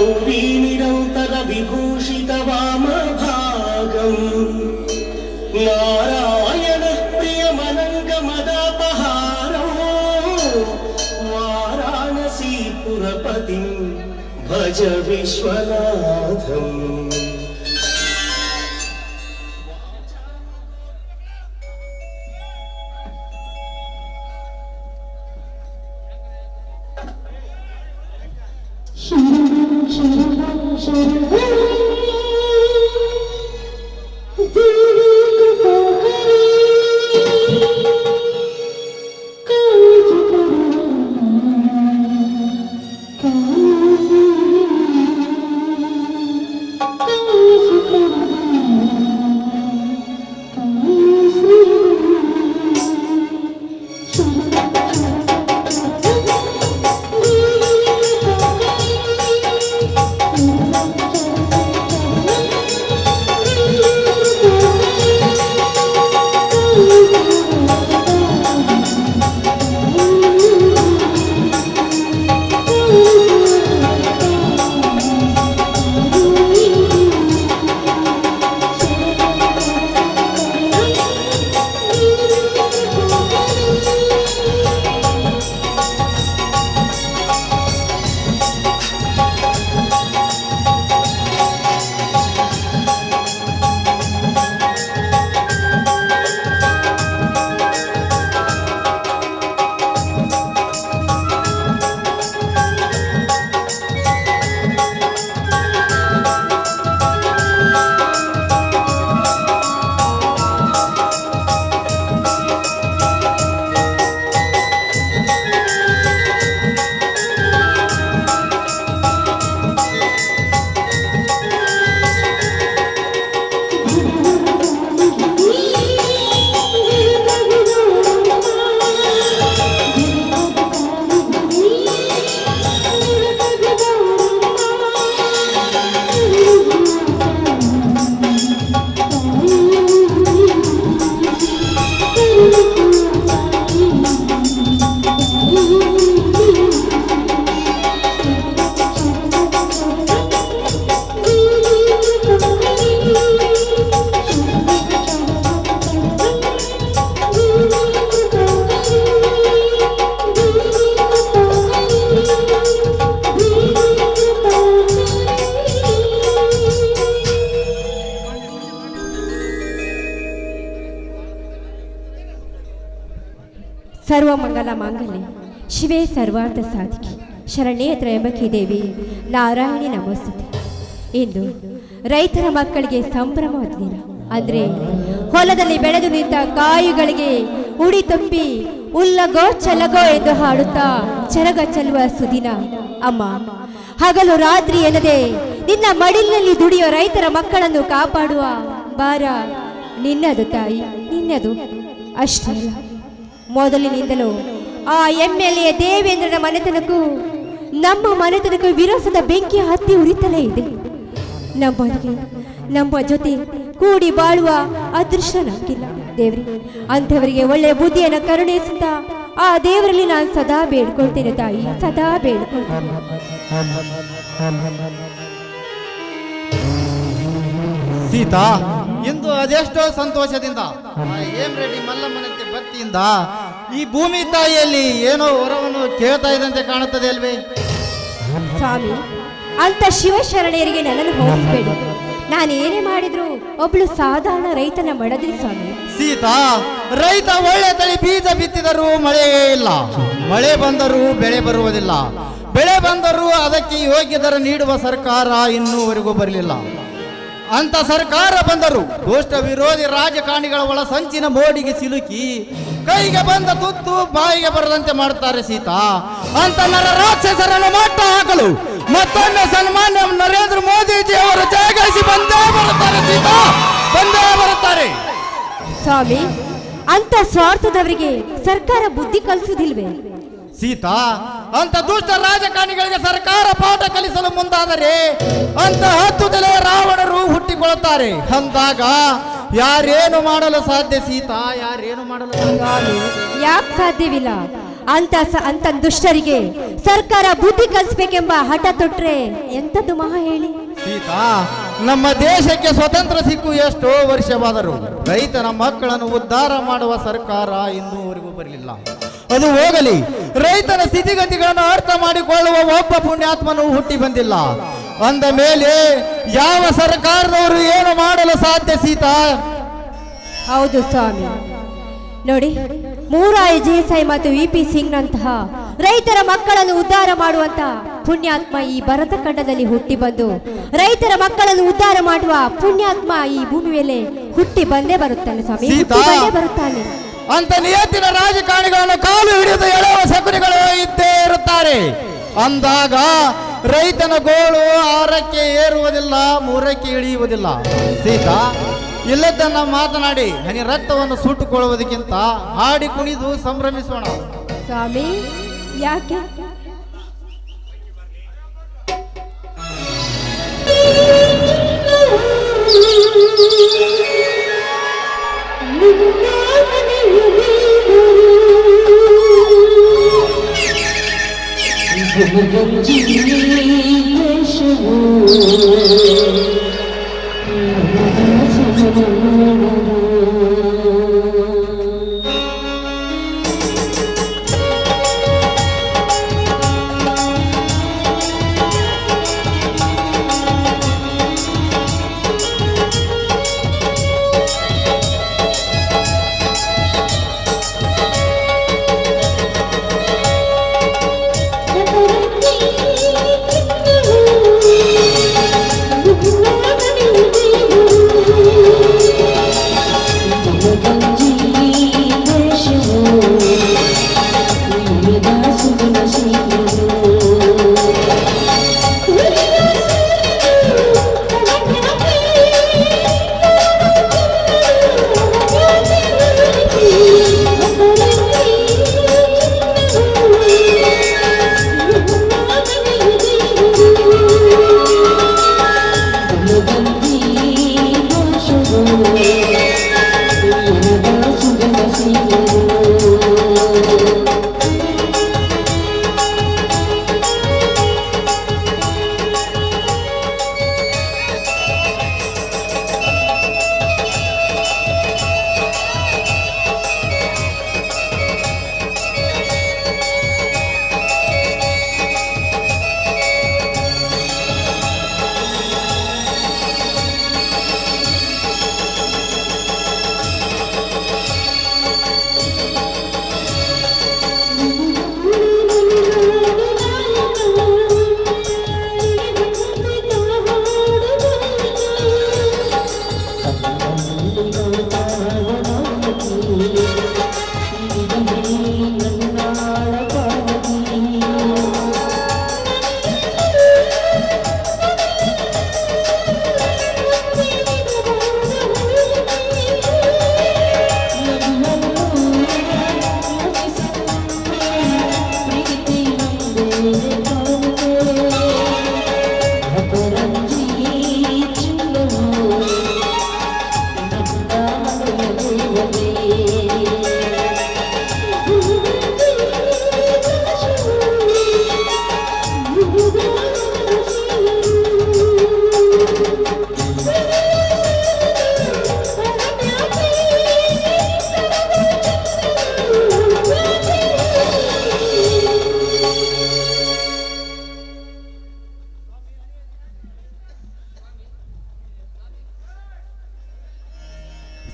ಗೌರಿ ನಿರಂತರ ವಿಭೂಷಿತ ವಾಮಭಾಗಂ ನಾರಾಯಣ ಪ್ರಿಯಮನಂಗ ಮದಾಪಹಾರೋ ವಾರಾಣಸೀಪುರಪತಿಂ ಭಜ ವಿಶ್ವನಾಥಂ. ಸರ್ವಮಂಗಲ ಮಾಂಗಲ್ಯ ಶಿವೇ ಸರ್ವಾರ್ಥ ಸಾಧಿಕೆ ಶರಣ್ಯೇ ತ್ರಯಂಬಕಿ ದೇವಿ ನಾರಾಯಣಿ ನಮೋಸ್ತುತೆ. ಇಂದು ರೈತರ ಮಕ್ಕಳಿಗೆ ಸಂಭ್ರಮವಾದ ದಿನ. ಅಂದರೆ ಹೊಲದಲ್ಲಿ ಬೆಳೆದು ನಿಂತ ಕಾಯುಗಳಿಗೆ ಉಡಿ ತುಂಬಿ ಉಲ್ಲಗೋ ಚಲಗೋ ಎಂದು ಹಾಡುತ್ತಾ ಚರಗ ಚೆಲ್ಲುವ ಸುದಿನ. ಅಮ್ಮ, ಹಗಲು ರಾತ್ರಿ ಎನ್ನದೆ ನಿನ್ನ ಮಡಿಲಿನಲ್ಲಿ ದುಡಿಯುವ ರೈತರ ಮಕ್ಕಳನ್ನು ಕಾಪಾಡುವ ಭಾರ ನಿನ್ನದು ತಾಯಿ, ನಿನ್ನದು. ಅಷ್ಟೇ ಅಲ್ಲ, ಮೊದಲಿನಿಂದಲೂ ಆ MLA ದೇವೇಂದ್ರನ ಮನೆತನಕ್ಕೂ ನಮ್ಮ ಮನೆತನಕ್ಕೂ ವಿರೋಧದ ಬೆಂಕಿ ಹತ್ತಿ ಉರಿತಲೇ ಇದೆ. ನಮ್ಮ ಜೊತೆ ಕೂಡಿ ಬಾಳುವ ಅದೃಷ್ಟ ನಮಗಿಲ್ಲ ದೇವ್ರಿ. ಅಂಥವರಿಗೆ ಒಳ್ಳೆಯ ಬುದ್ಧಿಯನ್ನು ಕರುಣಿಸುತ್ತಾ ಆ ದೇವರಲ್ಲಿ ನಾನು ಸದಾ ಬೇಡ್ಕೊಳ್ತೇನೆ ತಾಯಿ, ಸದಾ ಬೇಡ್ಕೊಳ್ತೇನೆ. ಸೀತಾ, ಇಂದು ಅದೆಷ್ಟೋ ಸಂತೋಷದಿಂದ ಏಮ್ ರೆಡ್ಡಿ ಮಲ್ಲಮ್ಮನಂತೆ ಭಕ್ತಿಯಿಂದ ಈ ಭೂಮಿ ತಾಯಿಯಲ್ಲಿ ಏನೋ ವರವನ್ನು ಕೇಳ್ತಾ ಇದ್ದಂತೆ ಕಾಣುತ್ತದೆ ಅಲ್ವೇ? ಸ್ವಾಮಿ, ಅಂತ ಶಿವಶರಣೆಯರಿಗೆ ನನ್ನನ್ನು ಹೋಲಿಸಬೇಡಿ. ನಾನೇನೇ ಮಾಡಿದ್ರು ಒಬ್ಳು ಸಾಧಾರಣ ರೈತನ ಮಡದಿ ಸ್ವಾಮಿ. ಸೀತಾ, ರೈತ ಒಳ್ಳೆ ತಳಿ ಬೀಜ ಬಿತ್ತಿದರೂ ಮಳೆಯೇ ಇಲ್ಲ, ಮಳೆ ಬಂದರೂ ಬೆಳೆ ಬರುವುದಿಲ್ಲ, ಬೆಳೆ ಬಂದರೂ ಅದಕ್ಕೆ ಯೋಗ್ಯ ದರ ನೀಡುವ ಸರ್ಕಾರ ಇನ್ನೂವರೆಗೂ ಬರಲಿಲ್ಲ. ಅಂತ ಸರ್ಕಾರ ಬಂದರು ದುಷ್ಟ ವಿರೋಧಿ ರಾಜಕಾರಣಿಗಳ ಒಳ ಸಂಚಿನ ಮೋಡಿಗೆ ಸಿಲುಕಿ ಕೈಗೆ ಬಂದ ತುತ್ತು ಬಾಯಿಗೆ ಬರದಂತೆ ಮಾಡುತ್ತಾರೆ ಸೀತಾ. ಅಂತ ನರ ರಾಕ್ಷಸರನ್ನು ಮಟ್ಟ ಹಾಕಲು ಮತ್ತೊಮ್ಮೆ ಸನ್ಮಾನ್ಯ ನರೇಂದ್ರ ಮೋದಿಜಿ ಅವರು ಜಯಗಳಿಸಿ ಬಂದೇ ಬರುತ್ತಾರೆ ಸೀತಾ, ಬಂದೇ ಬರುತ್ತಾರೆ. ಸ್ವಾಮಿ, ಅಂತ ಸ್ವಾರ್ಥದವರಿಗೆ ಸರ್ಕಾರ ಬುದ್ಧಿ ಕಲಿಸುವುದಿಲ್ವೇ? ಸೀತಾ, ಅಂತ ದುಷ್ಟ ರಾಜಕಾರಣಿಗಳಿಗೆ ಸರ್ಕಾರ ಪಾಠ ಕಲಿಸಲು ಮುಂದಾದರೆ ಅಂತ 10 ತಲೆ ರಾವಣರು ಹುಟ್ಟಿಕೊಳ್ಳುತ್ತಾರೆ. ಅಂದಾಗ ಯಾರೇನು ಮಾಡಲು ಸಾಧ್ಯ ಸೀತಾ, ಯಾರೇನು ಮಾಡಲು ಯಾಕೆ ಸಾಧ್ಯವಿಲ್ಲ? ಅಂತ ದುಷ್ಟರಿಗೆ ಸರ್ಕಾರ ಬುದ್ಧಿ ಕಲಿಸ್ಬೇಕೆಂಬ ಹಠ ತೊಟ್ರೆ ಎಂಥದ್ದು ಮಹಾ ಹೇಳಿ. ಸೀತಾ, ನಮ್ಮ ದೇಶಕ್ಕೆ ಸ್ವತಂತ್ರ ಸಿಕ್ಕು ಎಷ್ಟೋ ವರ್ಷವಾದರೂ ರೈತನ ಮಕ್ಕಳನ್ನು ಉದ್ಧಾರ ಮಾಡುವ ಸರ್ಕಾರ ಇನ್ನೂವರೆಗೂ ಬರಲಿಲ್ಲ. ಅದು ಹೋಗಲಿ, ರೈತನ ಸ್ಥಿತಿಗತಿಗಳನ್ನು ಅರ್ಥ ಮಾಡಿಕೊಳ್ಳುವ ಒಬ್ಬ ಪುಣ್ಯಾತ್ಮನು ಹುಟ್ಟಿ ಬಂದಿಲ್ಲ ಅಂದ ಮೇಲೆ ಯಾವ ಸರ್ಕಾರದವರು ಏನು ಮಾಡಲು ಸಾಧ್ಯ ಸೀತಾ? ಹೌದು ಸ್ವಾಮಿ, ನೋಡಿ, ಮೂರಾಯಿ ದೇಸಾಯಿ ಮತ್ತು ವಿ.ಪಿ. ಸಿಂಗ್ನಂತಹ ರೈತರ ಮಕ್ಕಳನ್ನು ಉದ್ಧಾರ ಮಾಡುವಂತ ಪುಣ್ಯಾತ್ಮ ಈ ಭರತ ಖಂಡದಲ್ಲಿ ಹುಟ್ಟಿ ಬಂದು ರೈತರ ಮಕ್ಕಳನ್ನು ಉದ್ಧಾರ ಮಾಡುವ ಪುಣ್ಯಾತ್ಮ ಈ ಭೂಮಿ ಮೇಲೆ ಹುಟ್ಟಿ ಬಂದೇ ಬರುತ್ತಾನೆ ಸ್ವಾಮಿ, ಹುಟ್ಟಿ ಬಂದೇ ಬರುತ್ತಾನೆ. ಅಂತ ನಿಯತ್ತಿನ ರಾಜಕಾರಣಿಗಳನ್ನು ಕಾಲು ಹಿಡಿದು ಎಳೆಯುವ ಶಕುನಿಗಳು ಇದ್ದೇ ಇರುತ್ತಾರೆ. ಅಂದಾಗ ರೈತನ ಗೋಳು 6ಕ್ಕೆ ಏರುವುದಿಲ್ಲ, 3ಕ್ಕೆ ಇಳಿಯುವುದಿಲ್ಲ. ಸೀತಾ, ಇಲ್ಲದನ್ನ ಮಾತನಾಡಿ ಹನಿ ರಕ್ತವನ್ನು ಸುಟ್ಟುಕೊಳ್ಳುವುದಕ್ಕಿಂತ ಹಾಡಿ ಕುಣಿದು ಸಂಭ್ರಮಿಸೋಣ. ಸ್ವಾಮಿ, ಯಾಕೆ?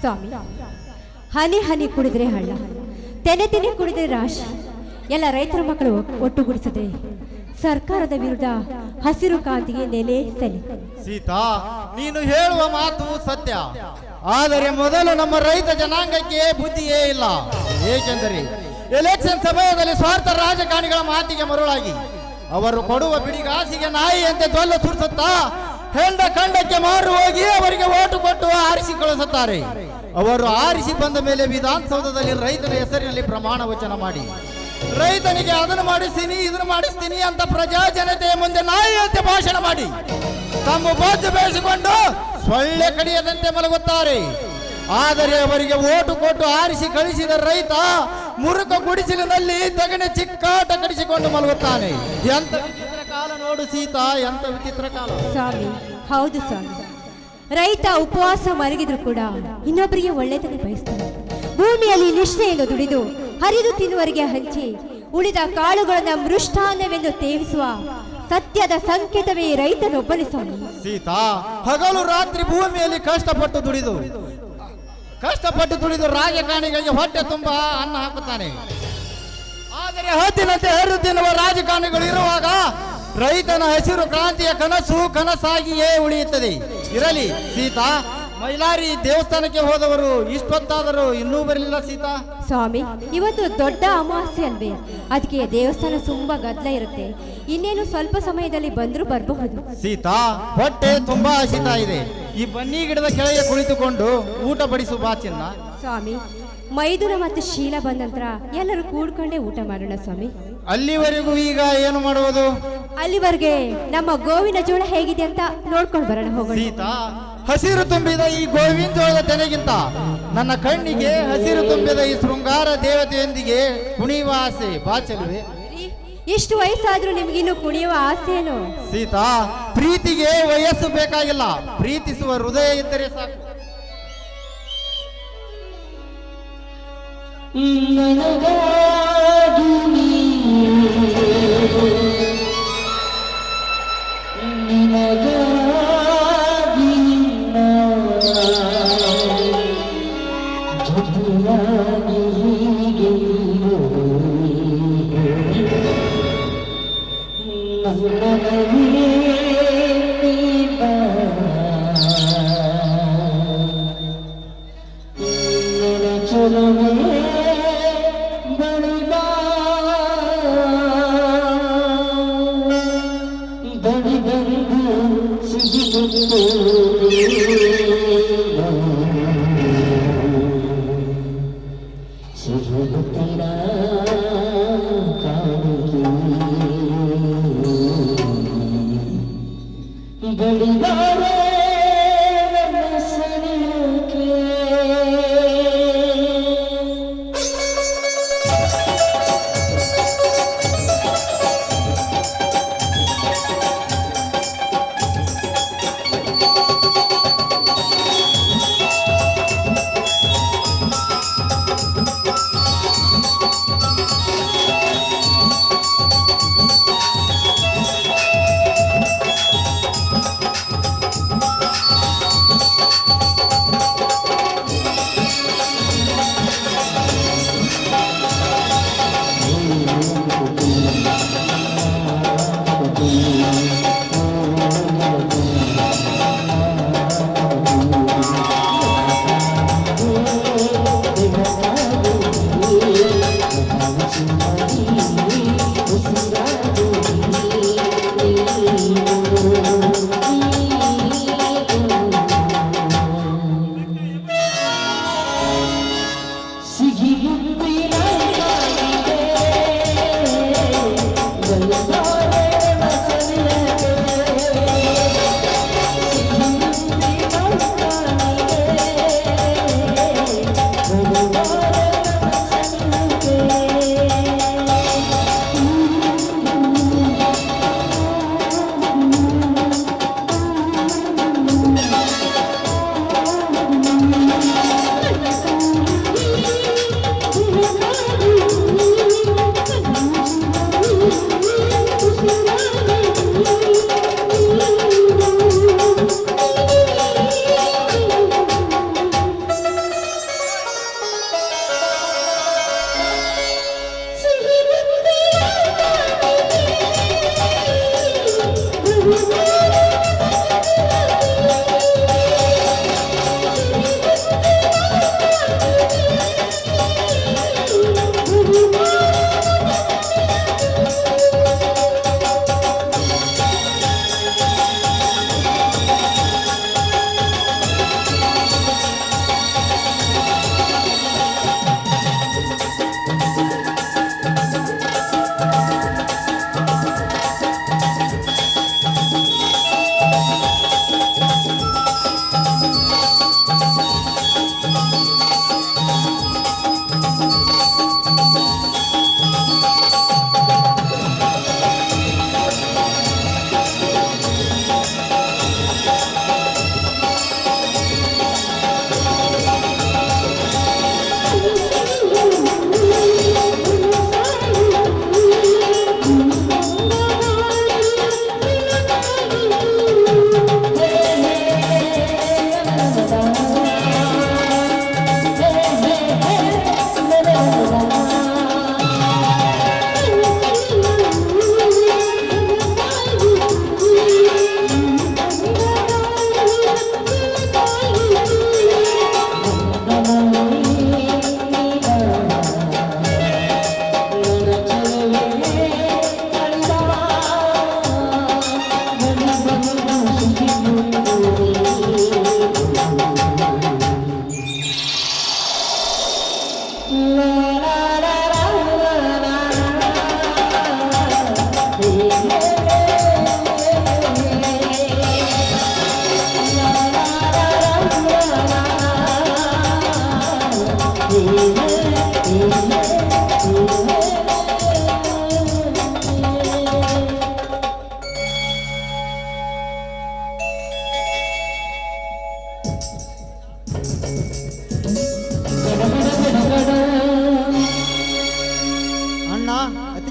ಸ್ವಾಮಿ, ಹನಿ ಹನಿ ಕುಡಿದ್ರೆ ಹಳ್ಳ, ತೆನೆ ತೆನೆ ಕುಡಿದ್ರೆ ರಾಶಿ. ಎಲ್ಲ ರೈತರ ಮಕ್ಕಳು ಒಟ್ಟುಗೂಡಿಸದೆ ಸರ್ಕಾರದ ವಿರುದ್ಧ ಹಸಿರು ಕಾಂತಿಗೆ ನೆಲೆ ಸಲಿ. ಸೀತಾ, ನೀನು ಹೇಳುವ ಮಾತು ಸತ್ಯ. ಆದರೆ ಮೊದಲು ನಮ್ಮ ರೈತ ಜನಾಂಗಕ್ಕೆ ಬುದ್ಧಿಯೇ ಇಲ್ಲ. ಏಕೆಂದರೆ ಎಲೆಕ್ಷನ್ ಸಮಯದಲ್ಲಿ ಸ್ವಾರ್ಥ ರಾಜಕಾರಣಿಗಳ ಮಾತಿಗೆ ಮರುಳಾಗಿ ಅವರು ಕೊಡುವ ಬಿಡಿಗಾಸಿಗೆ ನಾಯಿಯಂತೆ ತೊಲ್ಲ ಸುರಿಸುತ್ತಾ ಹೆಂಡ ಖಂಡಕ್ಕೆ ಮಾರು ಹೋಗಿ ಅವರಿಗೆ ಓಟು ಕೊಟ್ಟು ಆರಿಸಿ ಕಳಿಸುತ್ತಾರೆ. ಅವರು ಆರಿಸಿ ಬಂದ ಮೇಲೆ ವಿಧಾನಸೌಧದಲ್ಲಿ ರೈತನ ಹೆಸರಿನಲ್ಲಿ ಪ್ರಮಾಣ ವಚನ ಮಾಡಿ ರೈತನಿಗೆ ಅದನ್ನು ಮಾಡಿಸ್ತೀನಿ ಇದನ್ನು ಮಾಡಿಸ್ತೀನಿ ಅಂತ ಪ್ರಜಾ ಜನತೆಯ ಮುಂದೆ ನಾಯಿಯಂತೆ ಭಾಷಣ ಮಾಡಿ ತಮ್ಮ ಬಾಜು ಬೇಯಿಸಿಕೊಂಡು ಸೊಳ್ಳೆ ಕಡಿಯದಂತೆ ಮಲಗುತ್ತಾರೆ. ಆದರೆ ಅವರಿಗೆ ಓಟು ಕೊಟ್ಟು ಆರಿಸಿ ಕಳಿಸಿದ ರೈತ ಮುರುಕ ಗುಡಿಸಲಿನಲ್ಲಿ ತಗಣೆ ಚಿಕ್ಕಾಟ ಕಡಿಸಿಕೊಂಡು ಮಲಗುತ್ತಾನೆ. ಎಂತ ವಿಚಿತ್ರ ಕಾಲ ನೋಡು ಸೀತಾ, ಎಂತ ವಿಚಿತ್ರ ಕಾಲ. ಸ್ವಾಮಿ, ಹೌದು ಸ್ವಾಮಿ. ರೈತ ಉಪವಾಸ ಮಲಗಿದ್ರು ಕೂಡ ಇನ್ನೊಬ್ಬರಿಗೆ ಒಳ್ಳೆಯದನ್ನೇ ಬಯಸ್ತಾನೆ. ಭೂಮಿಯಲ್ಲಿ ನಿಷ್ಠೆಯನ್ನು ದುಡಿದು ಹರಿದು ತಿನ್ನುವರಿಗೆ ಹಂಚಿ ಉಳಿದ ಕಾಳುಗಳನ್ನ ಮೃಷ್ಟಾನ್ನವೆಂದು ತೇವಿಸುವ ಸತ್ಯದ ಸಂಕೇತವೇ ರೈತನೊಬ್ಬನೇ ಸ್ವಾಮಿ. ಸೀತಾ, ಹಗಲು ರಾತ್ರಿ ಭೂಮಿಯಲ್ಲಿ ಕಷ್ಟಪಟ್ಟು ದುಡಿದು ರಾಜಕಾರಣಿಗಳಿಗೆ ಹೊಟ್ಟೆ ತುಂಬಾ ಅನ್ನ ಹಾಕುತ್ತಾನೆ. ಆದರೆ ಹದ್ದಿನಂತೆ ಹರಿದು ತಿನ್ನುವ ರಾಜಕಾರಣಿಗಳು ಇರುವಾಗ ರೈತನ ಹಸಿರು ಕ್ರಾಂತಿಯ ಕನಸು ಕನಸಾಗಿಯೇ ಉಳಿಯುತ್ತದೆ. ಇರಲಿ ಸೀತಾ, ಮೈಲಾರಿ ದೇವಸ್ಥಾನಕ್ಕೆ ಹೋದವರು ಇಷ್ಟೊತ್ತಾದರೂ ಇನ್ನೂ ಬರಲಿಲ್ಲ ಸೀತಾ. ಸ್ವಾಮಿ, ಇವತ್ತು ದೊಡ್ಡ ಅಮಾವಾಸ್ಯೆ ಅಲ್ವೇ, ಅದಕ್ಕೆ ದೇವಸ್ಥಾನ ತುಂಬಾ ಗದ್ದಲ ಇರುತ್ತೆ. ಇನ್ನೇನು ಸ್ವಲ್ಪ ಸಮಯದಲ್ಲಿ ಬಂದರೂ ಬರಬಹುದು. ಸೀತಾ, ಹೊಟ್ಟೆ ತುಂಬಾ ಹಸಿತಾ ಇದೆ. ಈ ಬನ್ನಿ ಗಿಡದ ಕೆಳಗೆ ಕುಳಿತುಕೊಂಡು ಊಟ ಬಡಿಸು ಬಾ ಚಿನ್ನ. ಸ್ವಾಮಿ, ಮೈದುನ ಮತ್ತು ಶೀಲ ಬಂದ ನಂತರ ಎಲ್ಲರೂ ಕೂಡ್ಕೊಂಡೇ ಊಟ ಮಾಡೋಣ ಸ್ವಾಮಿ. ಅಲ್ಲಿವರೆಗೂ ಈಗ ಏನು ಮಾಡುವುದು? ಅಲ್ಲಿವರೆಗೆ ನಮ್ಮ ಗೋವಿನ ಜೋಳ ಹೇಗಿದೆ ಅಂತ ನೋಡ್ಕೊಂಡು ಬರೋಣ, ಹೋಗೋಣ. ಸೀತಾ, ಹಸಿರು ತುಂಬಿದ ಈ ಗೋವಿನ ಜೋಳದ ತೆನೆಗಿಂತ ನನ್ನ ಕಣ್ಣಿಗೆ ಹಸಿರು ತುಂಬಿದ ಈ ಶೃಂಗಾರ ದೇವತೆಯೊಂದಿಗೆ ಕುಣಿಯುವ ಆಸೆ ಬಾಚಲ್ವೇ? ಇಷ್ಟು ವಯಸ್ಸಾದ್ರೂ ನಿಮ್ಗಿನ್ನು ಕುಣಿಯುವ ಆಸೆ ಏನು? ಸೀತಾ, ಪ್ರೀತಿಗೆ ವಯಸ್ಸು ಬೇಕಾಗಿಲ್ಲ, ಪ್ರೀತಿಸುವ ಹೃದಯ ಇದ್ದರೆ ಸಾಕು.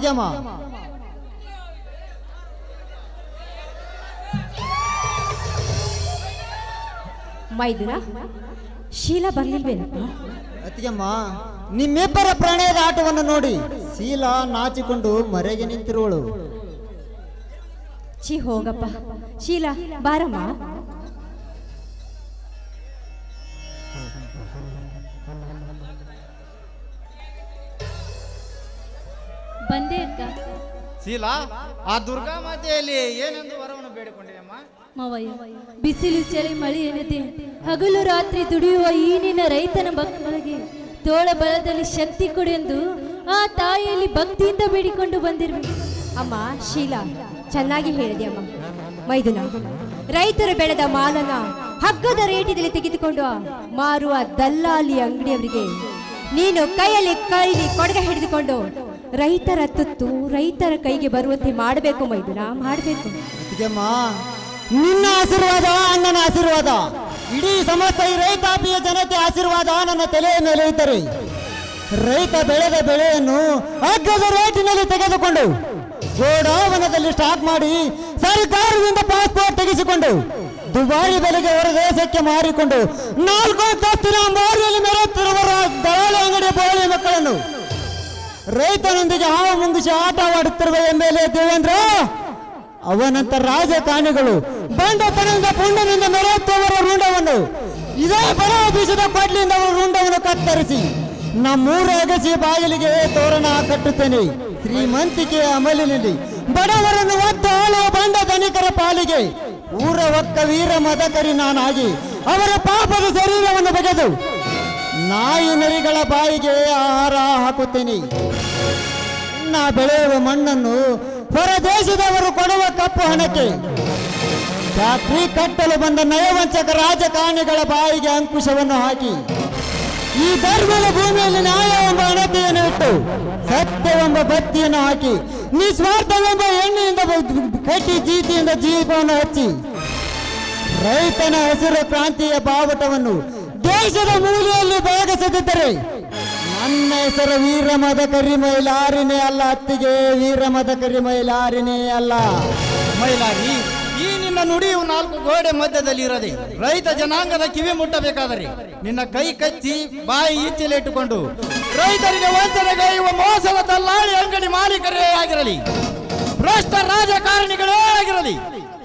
ಅತ್ತಿಗೆಮ್ಮ. ಮೈದುನ ಶೀಲಾ ಬರ್ಲಿಲ್ವೇನಪ್ಪ? ಅತ್ತಿಗೆಮ್ಮ, ನಿಮ್ಮಿಬ್ಬರ ಪ್ರಣಯದ ಆಟವನ್ನು ನೋಡಿ ಶೀಲಾ ನಾಚಿಕೊಂಡು ಮರೆಗೆ ನಿಂತಿರುವಳು. ಛೀ ಹೋಗಪ್ಪ. ಶೀಲಾ ಬಾರಮ್ಮ. ಬಂದೆ ಅಕ್ಕ. ಶೀಲಾ, ಆ ದುರ್ಗಾ ಮಾತೆಯಲ್ಲಿ ಏನೆಂದು ವರವನ್ನು ಬೇಡಿಕೊಂಡಿಯಮ್ಮ? ಮಾವಯ್ಯ, ಬಿಸಿಲು ಚಳಿ ಮಳೆ ಎನ್ನದೆ ಹಗಲು ರಾತ್ರಿ ದುಡಿಯುವ ಈ ನಿನ್ನ ರೈತನ ಮಕ್ಕಳಿಗೆ ತೋಳ ಬಲದಲ್ಲಿ ಶಕ್ತಿ ಕೊಡೆಂದು ಆ ತಾಯಿಯಲ್ಲಿ ಭಕ್ತಿಯಿಂದ ಬೇಡಿಕೊಂಡು ಬಂದಿರುವೆ. ಅಮ್ಮ ಶೀಲಾ, ಚೆನ್ನಾಗಿ ಹೇಳಿದೆ ಅಮ್ಮ. ಮೈದುನ, ರೈತರು ಬೆಳೆದ ಮಾಲನ ಹಗ್ಗದ ರೇಟಿನಲ್ಲಿ ತೆಗೆದುಕೊಂಡು ಮಾರುವ ದಲ್ಲಾಳಿ ಅಂಗಡಿಯವರಿಗೆ ನೀನು ಕೈಯಲ್ಲಿ ಕೊಡಗ ಹಿಡಿದುಕೊಂಡು ರೈತರ ತುತ್ತು ರೈತರ ಕೈಗೆ ಬರುವಂತೆ ಮಾಡಬೇಕು ಮೈದುನ, ಮಾಡಬೇಕು. ಅತ್ತಿಗೆಮ್ಮ, ನಿನ್ನ ಆಶೀರ್ವಾದ ಅಣ್ಣನ ಆಶೀರ್ವಾದ, ಇಡೀ ಸಮಸ್ತ ಈ ರೈತಾಪಿಯ ಜನತೆ ಆಶೀರ್ವಾದ ನನ್ನ ತಲೆಯ ಮೇಲೆ ಇದ್ದರೆ ರೈತ ಬೆಳೆದ ಬೆಳೆಯನ್ನು ಅಗ್ಗದ ರೇಟಿನಲ್ಲಿ ತೆಗೆದುಕೊಂಡು ಗೋಡಾವನದಲ್ಲಿ ಸ್ಟಾಕ್ ಮಾಡಿ ಸರ್ಕಾರದಿಂದ ಪಾಸ್ಪೋರ್ಟ್ ತೆಗೆಸಿಕೊಂಡು ದುಬಾರಿ ಬೆಲೆಗೆ ಹೊರ ದೇಶಕ್ಕೆ ಮಾರಿಕೊಂಡು 4 ಅಂತಸ್ತಿನ ಮೋರಿಯಲ್ಲಿ ಮೆರೆಯುತ್ತಿರುವ ದಲಾಳಿ ಅಂಗಡಿಯ ಬೋಳಿ ಮಕ್ಕಳನ್ನು ರೈತನೊಂದಿಗೆ ಹಾವು ಮುಂಗಿಸಿ ಆಟವಾಡುತ್ತಿರುವ ಎಂಎಲ್ಎ ದೇವೇಂದ್ರ, ಅವನಂತ ರಾಜಕಾರಣಿಗಳು ಬಂಡತನದಿಂದ ಪುಂಡನಿಂದ ಮೆರೆಯುತ್ತವರ ರುಂಡವನ್ನು ಇದೇ ಬಡ ಬೀಸದ ಕೊಡ್ಲಿಯಿಂದ ಅವರ ರುಂಡವನ್ನು ಕತ್ತರಿಸಿ ನಮ್ಮೂರ ಅಗಸಿ ಬಾಗಿಲಿಗೆ ತೋರಣ ಕಟ್ಟುತ್ತೇನೆ. ಶ್ರೀಮಂತಿಕೆ ಅಮಲಿನಲ್ಲಿ ಬಡವರನ್ನು ಒತ್ತು ಆಳುವ ಬಂಡ ಧನಿಕರ ಪಾಲಿಗೆ ಊರ ಒಕ್ಕ ವೀರ ಮದಕರಿ ನಾನಾಗಿ ಅವರ ಪಾಪದ ಶರೀರವನ್ನು ಬಗೆದು ನಾಯಿ ನರಿಗಳ ಬಾಯಿಗೆ ಆಹಾರ ಹಾಕುತ್ತೇನೆ. ನಾ ಬೆಳೆಯುವ ಮಣ್ಣನ್ನು ಹೊರದೇಶದವರು ಕೊಡುವ ಕಪ್ಪು ಹಣಕ್ಕೆ ಫ್ಯಾಕ್ಟ್ರಿ ಕಟ್ಟಲು ಬಂದ ನಯವಂಚಕ ರಾಜಕಾರಣಿಗಳ ಬಾಯಿಗೆ ಅಂಕುಶವನ್ನು ಹಾಕಿ ಈ ಧರ್ಮದ ಭೂಮಿಯಲ್ಲಿ ನ್ಯಾಯವೆಂಬ ಹಣತೆಯನ್ನು ಇಟ್ಟು ಸತ್ಯವೆಂಬ ಬತ್ತಿಯನ್ನು ಹಾಕಿ ನಿಸ್ವಾರ್ಥವೆಂಬ ಎಣ್ಣೆಯಿಂದ ಕಟ್ಟಿ ಜೀತಿಯಿಂದ ಜೀವವನ್ನು ಹಚ್ಚಿ ರೈತನ ಹೆಸರು ಕ್ರಾಂತಿಯ ಬಾವುಟವನ್ನು ದೇಶದ ಮೂಲೆಯಲ್ಲಿ ಬೆಳಗಿಸದಿದ್ದರೆ ನನ್ನ ಹೆಸರು ವೀರ ಮದಕರಿ ಮೈಲಾರಿನೇ ಅಲ್ಲ. ಅತ್ತಿಗೆ, ವೀರ ಮದಕರಿ ಮೈಲಾರಿನೇ ಅಲ್ಲ. ಮೈಲಾರಿ, ಈ ನಿನ್ನ ನುಡಿಯು 4 ಗೋಡೆ ಮಧ್ಯದಲ್ಲಿ ಇರದೆ ರೈತ ಜನಾಂಗದ ಕಿವಿ ಮುಟ್ಟಬೇಕಾದರೆ ನಿನ್ನ ಕೈ ಕಚ್ಚಿ ಬಾಯಿ ಈಚೆಲಿಟ್ಟುಕೊಂಡು ರೈತರಿಗೆ ವಂಚನೆಗೈಯುವ ಮೋಸದ ದಲ್ಲಾಳಿ ಅಂಗಡಿ ಮಾಲೀಕರೇ ಆಗಿರಲಿ, ಭ್ರಷ್ಟ ರಾಜಕಾರಣಿಗಳೇ ಆಗಿರಲಿ,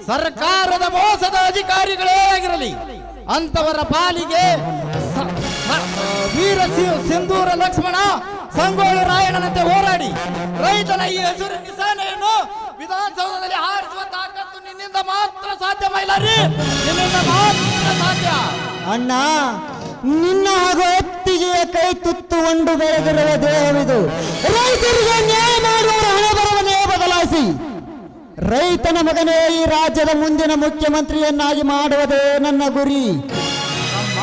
ಸರ್ಕಾರದ ಮೋಸದ ಅಧಿಕಾರಿಗಳೇ ಆಗಿರಲಿ, ಅಂತವರ ಪಾಲಿಗೆ ವೀರ ಸಿಂಧೂರ ಲಕ್ಷ್ಮಣ ಸಂಗೊಳ್ಳಿ ರಾಯಣ್ಣನಂತೆ ಹೋರಾಡಿ ರೈತನ ಈ ಹಸಿರು ನಿಶಾನೆಯನ್ನು ವಿಧಾನಸೌಧದಲ್ಲಿ ಹಾರಿಸುವ ತಾಕತ್ತು ನಿನ್ನಿಂದ ಮಾತ್ರ ಸಾಧ್ಯ ಮೈಲಾರಿ, ನಿನ್ನಿಂದ ಮಾತ್ರ ಸಾಧ್ಯ. ಅಣ್ಣ, ನಿನ್ನ ಹಾಗೂ ಒತ್ತಿಗೆಯ ಕೈ ತುತ್ತುಕೊಂಡು ಬೆಳೆದಿರುವ ದೇಹವಿದು. ರೈತರಿಗೆ ನ್ಯಾಯ ಮಾಡುವವರ ಹಣ ಬರವನ್ನೇ ಬದಲಾಯಿಸಿ ರೈತನ ಮಗನೇ ಈ ರಾಜ್ಯದ ಮುಂದಿನ ಮುಖ್ಯಮಂತ್ರಿಯನ್ನಾಗಿ ಮಾಡುವುದೇ ನನ್ನ ಗುರಿ. ಅಮ್ಮ,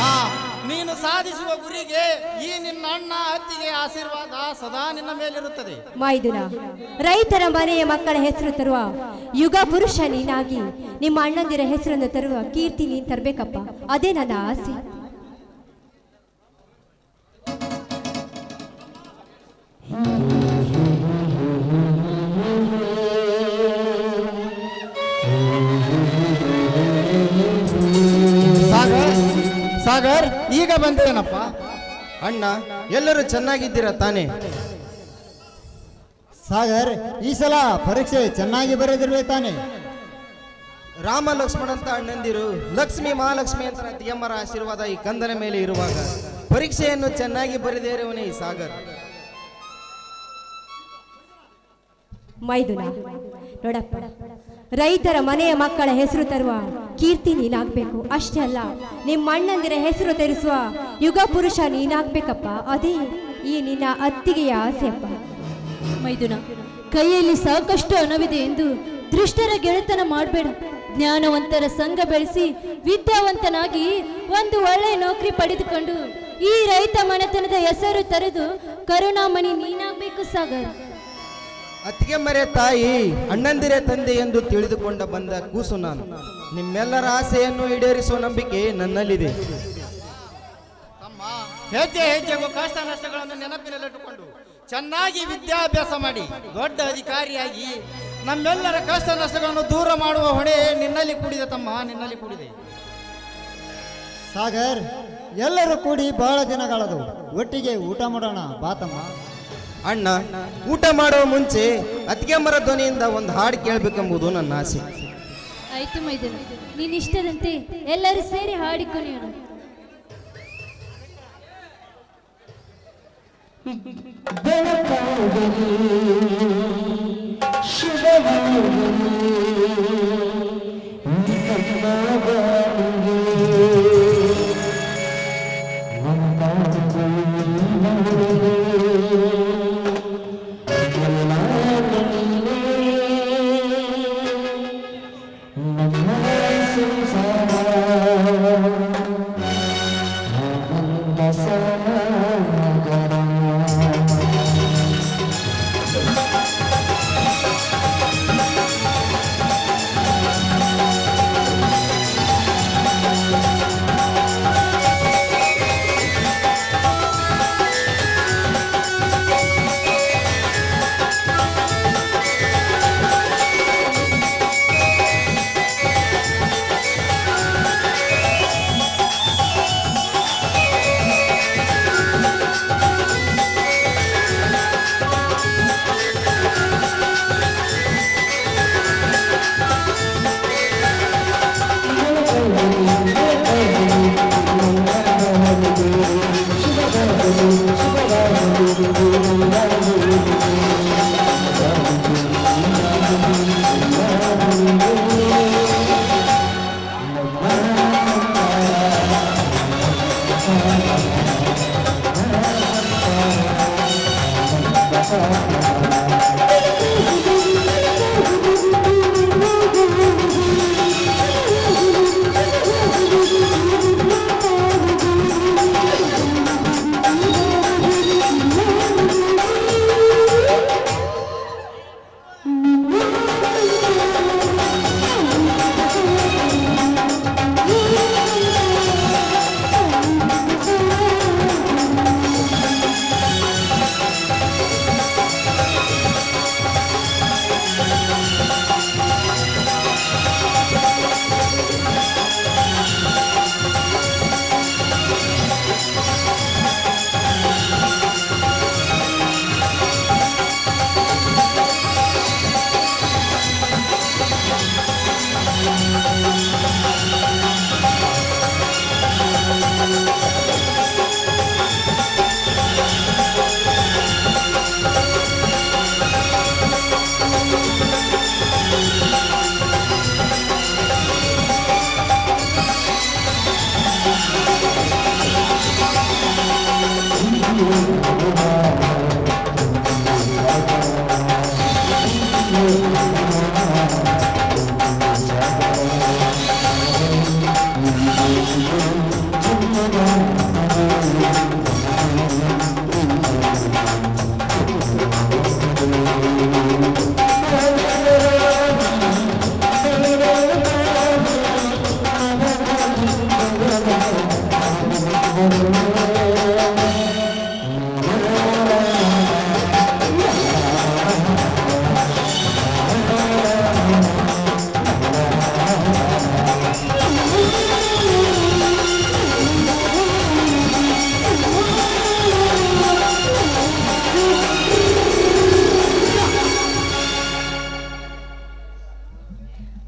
ನೀನು ಸಾಧಿಸುವ ಗುರಿಗೆ ಈ ನಿನ್ನ ಅಣ್ಣ ಅತ್ತಿಗೆ ಆಶೀರ್ವಾದ ಸದಾ ನಿನ್ನ ಮೇಲಿರುತ್ತದೆ. ಮೈದುನ, ರೈತರ ಮನೆಯ ಮಕ್ಕಳ ಹೆಸರು ತರುವ ಯುಗ ಪುರುಷ ನೀನಾಗಿ ನಿಮ್ಮ ಅಣ್ಣಂದಿರ ಹೆಸರನ್ನು ತರುವ ಕೀರ್ತಿ ನೀನು ತರಬೇಕಪ್ಪ. ಅದೇ ನನ್ನ ಆಸೆ. ಸಾಗರ್, ಈಗ ಬಂದೇನಪ್ಪ? ಅಣ್ಣ, ಎಲ್ಲರೂ ಚೆನ್ನಾಗಿದ್ದೀರಾ ತಾನೇ? ಸಾಗರ್, ಈ ಸಲ ಪರೀಕ್ಷೆ ಚೆನ್ನಾಗಿ ಬರೆದಿರುವೆ ತಾನೆ? ರಾಮ ಲಕ್ಷ್ಮಣ ಅಂತ ಅಣ್ಣಂದಿರು, ಲಕ್ಷ್ಮಿ ಮಹಾಲಕ್ಷ್ಮಿ ಅಂತ ಅತ್ತಿಗೆಮ್ಮರ ಆಶೀರ್ವಾದ ಈ ಕಂದನ ಮೇಲೆ ಇರುವಾಗ ಪರೀಕ್ಷೆಯನ್ನು ಚೆನ್ನಾಗಿ ಬರೆದಿರುವನೇ ಈ ಸಾಗರ್. ಮೈದುನ, ನೋಡಪ್ಪ, ರೈತರ ಮನೆಯ ಮಕ್ಕಳ ಹೆಸರು ತರುವ ಕೀರ್ತಿ ನೀನಾಗಬೇಕು. ಅಷ್ಟೇ ಅಲ್ಲ, ನಿಮ್ಮ ಅಣ್ಣಂದಿರ ಹೆಸರು ತರಿಸುವ ಯುಗ ಪುರುಷ ನೀನಾಗಬೇಕಪ್ಪ. ಅದೇ ಈ ನಿನ್ನ ಅತ್ತಿಗೆಯ ಆಸೆಯಪ್ಪ. ಮೈದುನ, ಕೈಯಲ್ಲಿ ಸಾಕಷ್ಟು ಹಣವಿದೆ ಎಂದು ದೃಷ್ಟರ ಗೆಳೆತನ ಮಾಡಬೇಡ. ಜ್ಞಾನವಂತರ ಸಂಘ ಬೆಳೆಸಿ ವಿದ್ಯಾವಂತನಾಗಿ ಒಂದು ಒಳ್ಳೆಯ ನೌಕರಿ ಪಡೆದುಕೊಂಡು ಈ ರೈತ ಮನೆತನದ ಹೆಸರು ತರೆದು ಕರುಣಾಮಣಿ ನೀನಾಗಬೇಕು ಸಾಗರ್. ಅತ್ತಿಗೆಮ್ಮರೆ ತಾಯಿ, ಅಣ್ಣಂದಿರೇ ತಂದೆ ಎಂದು ತಿಳಿದುಕೊಂಡ ಬಂದ ಕೂಸು ನಾನು. ನಿಮ್ಮೆಲ್ಲರ ಆಸೆಯನ್ನು ಈಡೇರಿಸುವ ನಂಬಿಕೆ ನನ್ನಲ್ಲಿದೆ. ತಮ್ಮ, ಹೆಜ್ಜೆ ಹೆಜ್ಜೆಗೂ ಕಷ್ಟ ನಷ್ಟಗಳನ್ನು ನೆನಪಿನಲ್ಲಿಟ್ಟುಕೊಂಡು ಚೆನ್ನಾಗಿ ವಿದ್ಯಾಭ್ಯಾಸ ಮಾಡಿ ದೊಡ್ಡ ಅಧಿಕಾರಿಯಾಗಿ ನಮ್ಮೆಲ್ಲರ ಕಷ್ಟ ನಷ್ಟಗಳನ್ನು ದೂರ ಮಾಡುವ ಹೊಣೆ ನಿನ್ನಲ್ಲಿ ಕೂಡಿದೆ ತಮ್ಮ, ನಿನ್ನಲ್ಲಿ ಕೂಡಿದೆ. ಸಾಗರ್, ಎಲ್ಲರೂ ಕೂಡಿ ಬಹಳ ದಿನಗಳದು, ಒಟ್ಟಿಗೆ ಊಟ ಮಾಡೋಣ ಬಾತಮ್ಮ. ಅಣ್ಣ, ಊಟ ಮಾಡುವ ಮುಂಚೆ ಅತ್ತಿಗೆಮ್ಮರ ಧ್ವನಿಯಿಂದ ಒಂದು ಹಾಡು ಕೇಳಬೇಕೆಂಬುದು ನನ್ನ ಆಸೆ. ಆಯ್ತು ಮೈದುನ, ನೀನ್ ಇಷ್ಟದಂತೆ ಎಲ್ಲರೂ ಸೇರಿ ಹಾಡಿಕೊನೆಯೋಣ.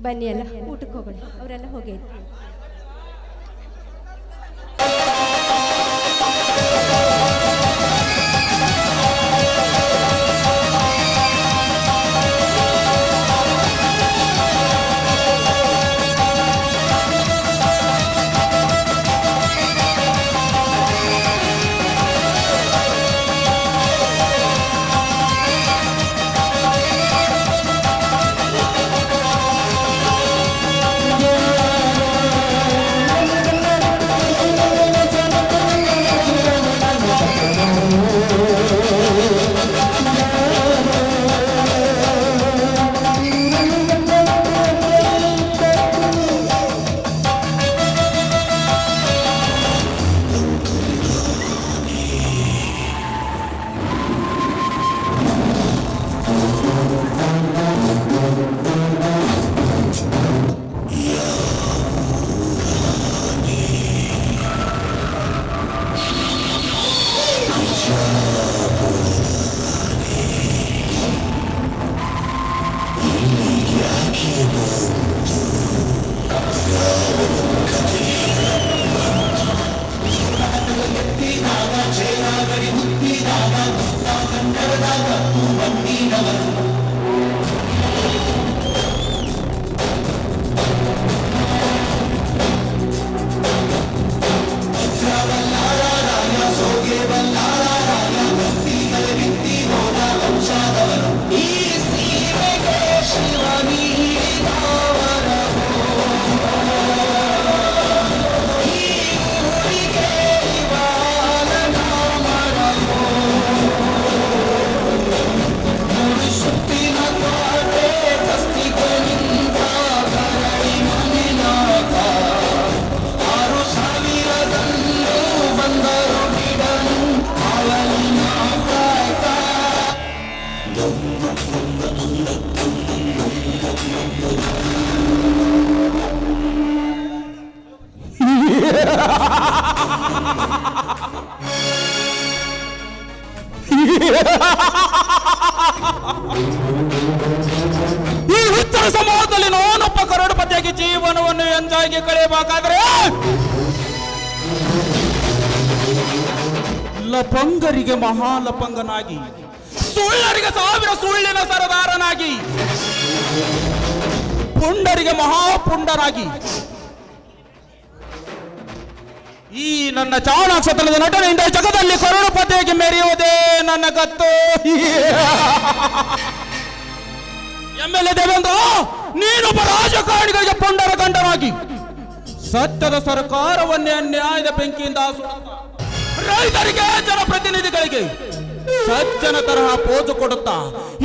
ಬನ್ನಿ ಎಲ್ಲ ಊಟಕ್ಕೆ ಹೋಗೋಣ, ಅವರೆಲ್ಲ ಹೋಗಿ. ಈ ಹುಚ್ಚರ ಸಮೂಹದಲ್ಲಿ ನಾನೊಬ್ಬ ಕರೋಡಪತಿಯಾಗಿ ಜೀವನವನ್ನು ಎಂಜಾಯ್ಗೆ ಕಳೆಯಬೇಕಾದ್ರೆ ಲಪಂಗರಿಗೆ ಮಹಾಲಪಂಗನಾಗಿ, ಸುಳ್ಳರಿಗೆ ಸಾವಿರ ಸುಳ್ಳಿನ ಸರದಾರನಾಗಿ, ಪುಂಡರಿಗೆ ಮಹಾಪುಂಡನಾಗಿ ಈ ನನ್ನ ಚಾಣಾಕ್ಷತನದ ನಟನೆಯಿಂದ ಜಗದಲ್ಲಿ ಕರೋಡಪತಿಯಾಗಿ ಮೆರೆಯುವುದೇ ನನ್ನ ಗತ್ತು. ಎಂಎಲ್ಎ ದೇವೇಂದ್ರ, ನೀನೊಬ್ಬ ರಾಜಕಾರಣಿಗಳಿಗೆ ಪುಂಡರ ಗಂಡನಾಗಿ ಸತ್ಯದ ಸರ್ಕಾರವನ್ನೇ ಅನ್ಯಾಯದ ಬೆಂಕಿಯಿಂದ ಸುಡುತ್ತಾ ರೈತರಿಗೆ, ಜನಪ್ರತಿನಿಧಿಗಳಿಗೆ ಸಜ್ಜನ ತರಹ ಪೋಜು ಕೊಡುತ್ತಾ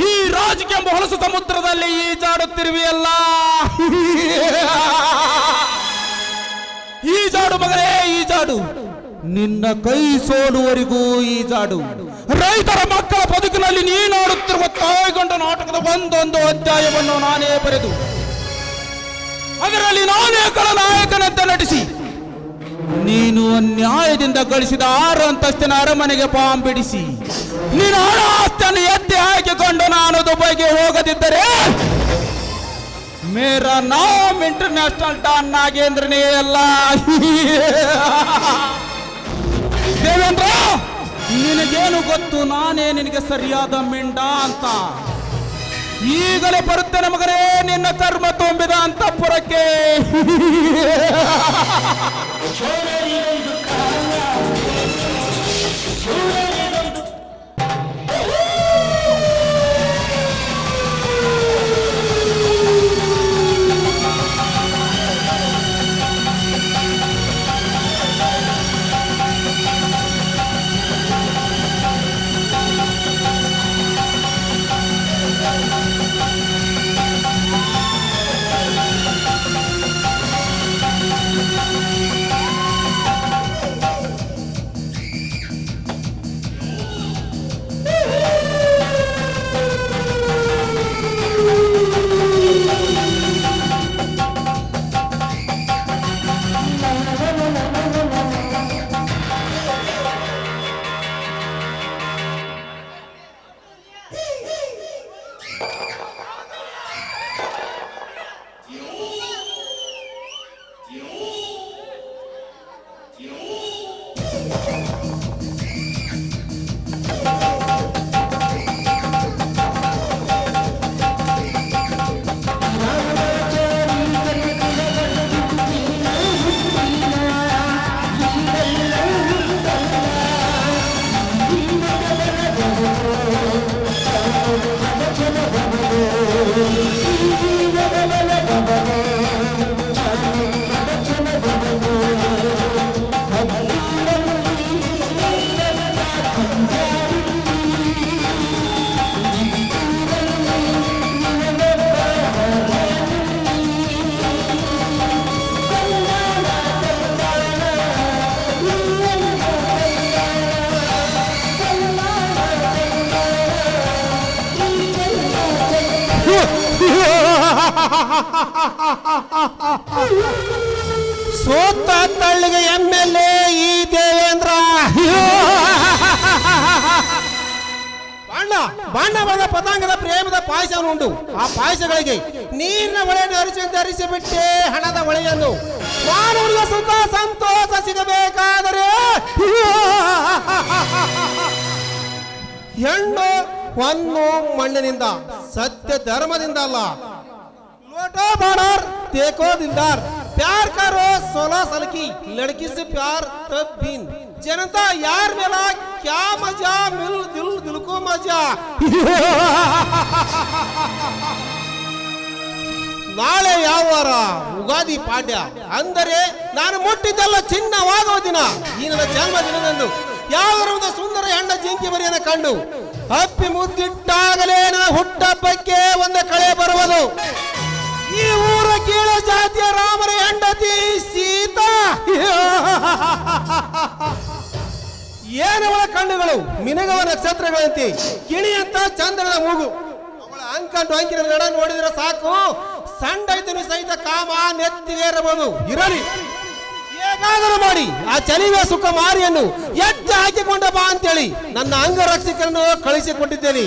ಈ ರಾಜಕೀಯ ಎಂಬ ಹೊಲಸು ಸಮುದ್ರದಲ್ಲಿ ಈಜಾಡುತ್ತಿರುವೆಯಲ್ಲ. ಈಜಾಡು ಮಗನೇ, ಈಜಾಡು. ನಿನ್ನ ಕೈ ಸೋಲುವರೆಗೂ ಈಜಾಡು. ರೈತರ ಮಕ್ಕಳ ಬದುಕಿನಲ್ಲಿ ನೀನಾಡುತ್ತಿರುವ ತಾಯಿಗೊಂಡ ನಾಟಕದ ಒಂದೊಂದು ಅಧ್ಯಾಯವನ್ನು ನಾನೇ ಬರೆದು ಅದರಲ್ಲಿ ನಾನೇ ನಾಯಕನಂತೆ ನಟಿಸಿ ನೀನು ಅನ್ಯಾಯದಿಂದ ಗಳಿಸಿದ 6 ಅಂತಸ್ತಿನ ಅರಮನೆಗೆ ಬಾಂಬ್ ಬಿಡಿಸಿ ನೀನು ಹಣ ಆಸ್ತಿಯನ್ನು ಎತ್ತಿ ಹಾಕಿಕೊಂಡು ನಾನು ದುಬೈಗೆ ಹೋಗದಿದ್ದರೆ ಮೇರಾ ನಾಮ್ ಇಂಟರ್ನ್ಯಾಷನಲ್ ಡಾನ್ ನಾಗೇಂದ್ರನೇ ಅಲ್ಲ. ದೇವೇಂದ್ರ, ನಿನಗೇನು ಗೊತ್ತು ನಾನೇ ನಿನಗೆ ಸರಿಯಾದ ಮಿಂಡ ಅಂತ? ಈಗಲೇ ಬರುತ್ತೇನೆ ಮಗನೇ ನಿನ್ನ ಕರ್ಮ ತುಂಬಿದ ಅಂತಃಪುರಕ್ಕೆ. ಸೋತ ತಳ್ಳಿಗೆ ಎಂಎಲ್ಎ ಈ ದೇವೇಂದ್ರ. ಬಣ್ಣ ಬಣ್ಣ ಪತಾಂಗದ ಪ್ರೇಮದ ಪಾಯಸವನ್ನು ಉಂಟು. ಆ ಪಾಯಸಗಳಿಗೆ ನೀರಿನ ಹೊಳೆಯನ್ನು ಹರಿಸಿಬಿಟ್ಟೆ ಹಣದ ಹೊಳೆಯನ್ನು. ಮಾನವನಿಗೆ ಸುಖ ಸಂತೋಷ ಸಿಗಬೇಕಾದರೆ ಹೆಣ್ಣು ಹೊನ್ನು ಮಣ್ಣಿನಿಂದ, ಸತ್ಯ ಧರ್ಮದಿಂದ ಅಲ್ಲ. ಲೋಟೋ ಬಾಡರ್ देखो दिलदार प्यार करो 16 साल की लड़की से प्यार तब बिन जनता यार मेरा क्या मजा मिल दिल दिल को मजा. ನಾಳೆ ಯಾವ ವಾರ? ಉಗಾದಿ ಪಾಡ್ಯ. ಅಂದರೆ ನಾನು ಮುಟ್ಟಿದ್ದೆಲ್ಲ ಚಿನ್ನವಾಗುವ ದಿನ. ಈ ನನ್ನ ಜನ್ಮದಿನದಂದು ಯಾವುದರ ಒಂದು ಸುಂದರ ಹೆಣ್ಣ ಜಿಂಕಿ ಮರಿಯನ್ನು ಕಂಡು ಹಪ್ಪಿ ಮುದ್ದಿಟ್ಟಾಗಲೇ ನನ್ನ ಹುಟ್ಟಹಬ್ಬಕ್ಕೆ ಒಂದು ಕಳೆ ಬರುವುದು. ಈ ಊರ ಕೀಳ ಜಾತಿಯ ರಾಮನ ಹೆಂಡತಿ ಸೀತಾ. ಏನವಳ ಕಣ್ಣುಗಳು ಮಿನಗವ ನಕ್ಷತ್ರಗಳಂತೆ, ಕಿಣಿಯಂತ ಚಂದ್ರನ ಮೂಗು. ಅವಳ ಅಂಕಂಟು ಅಂಕಿನ ನಡ ನೋಡಿದ್ರೆ ಸಾಕು, ಸಂಡೈತನು ಸಹಿತ ಕಾಮ ನೆತ್ತಿಗೇರಬಹುದು. ಇರಲಿ, ಹೇಗಾದರೂ ಮಾಡಿ ಆ ಚಲಿವೆ ಸುಖ ಮಾರಿಯನ್ನು ಎತ್ತಿ ಹಾಕಿಕೊಂಡ ಬಾ ಅಂತೇಳಿ ನನ್ನ ಅಂಗರಕ್ಷಕರನ್ನು ಕಳಿಸಿಕೊಟ್ಟಿದ್ದೇನೆ.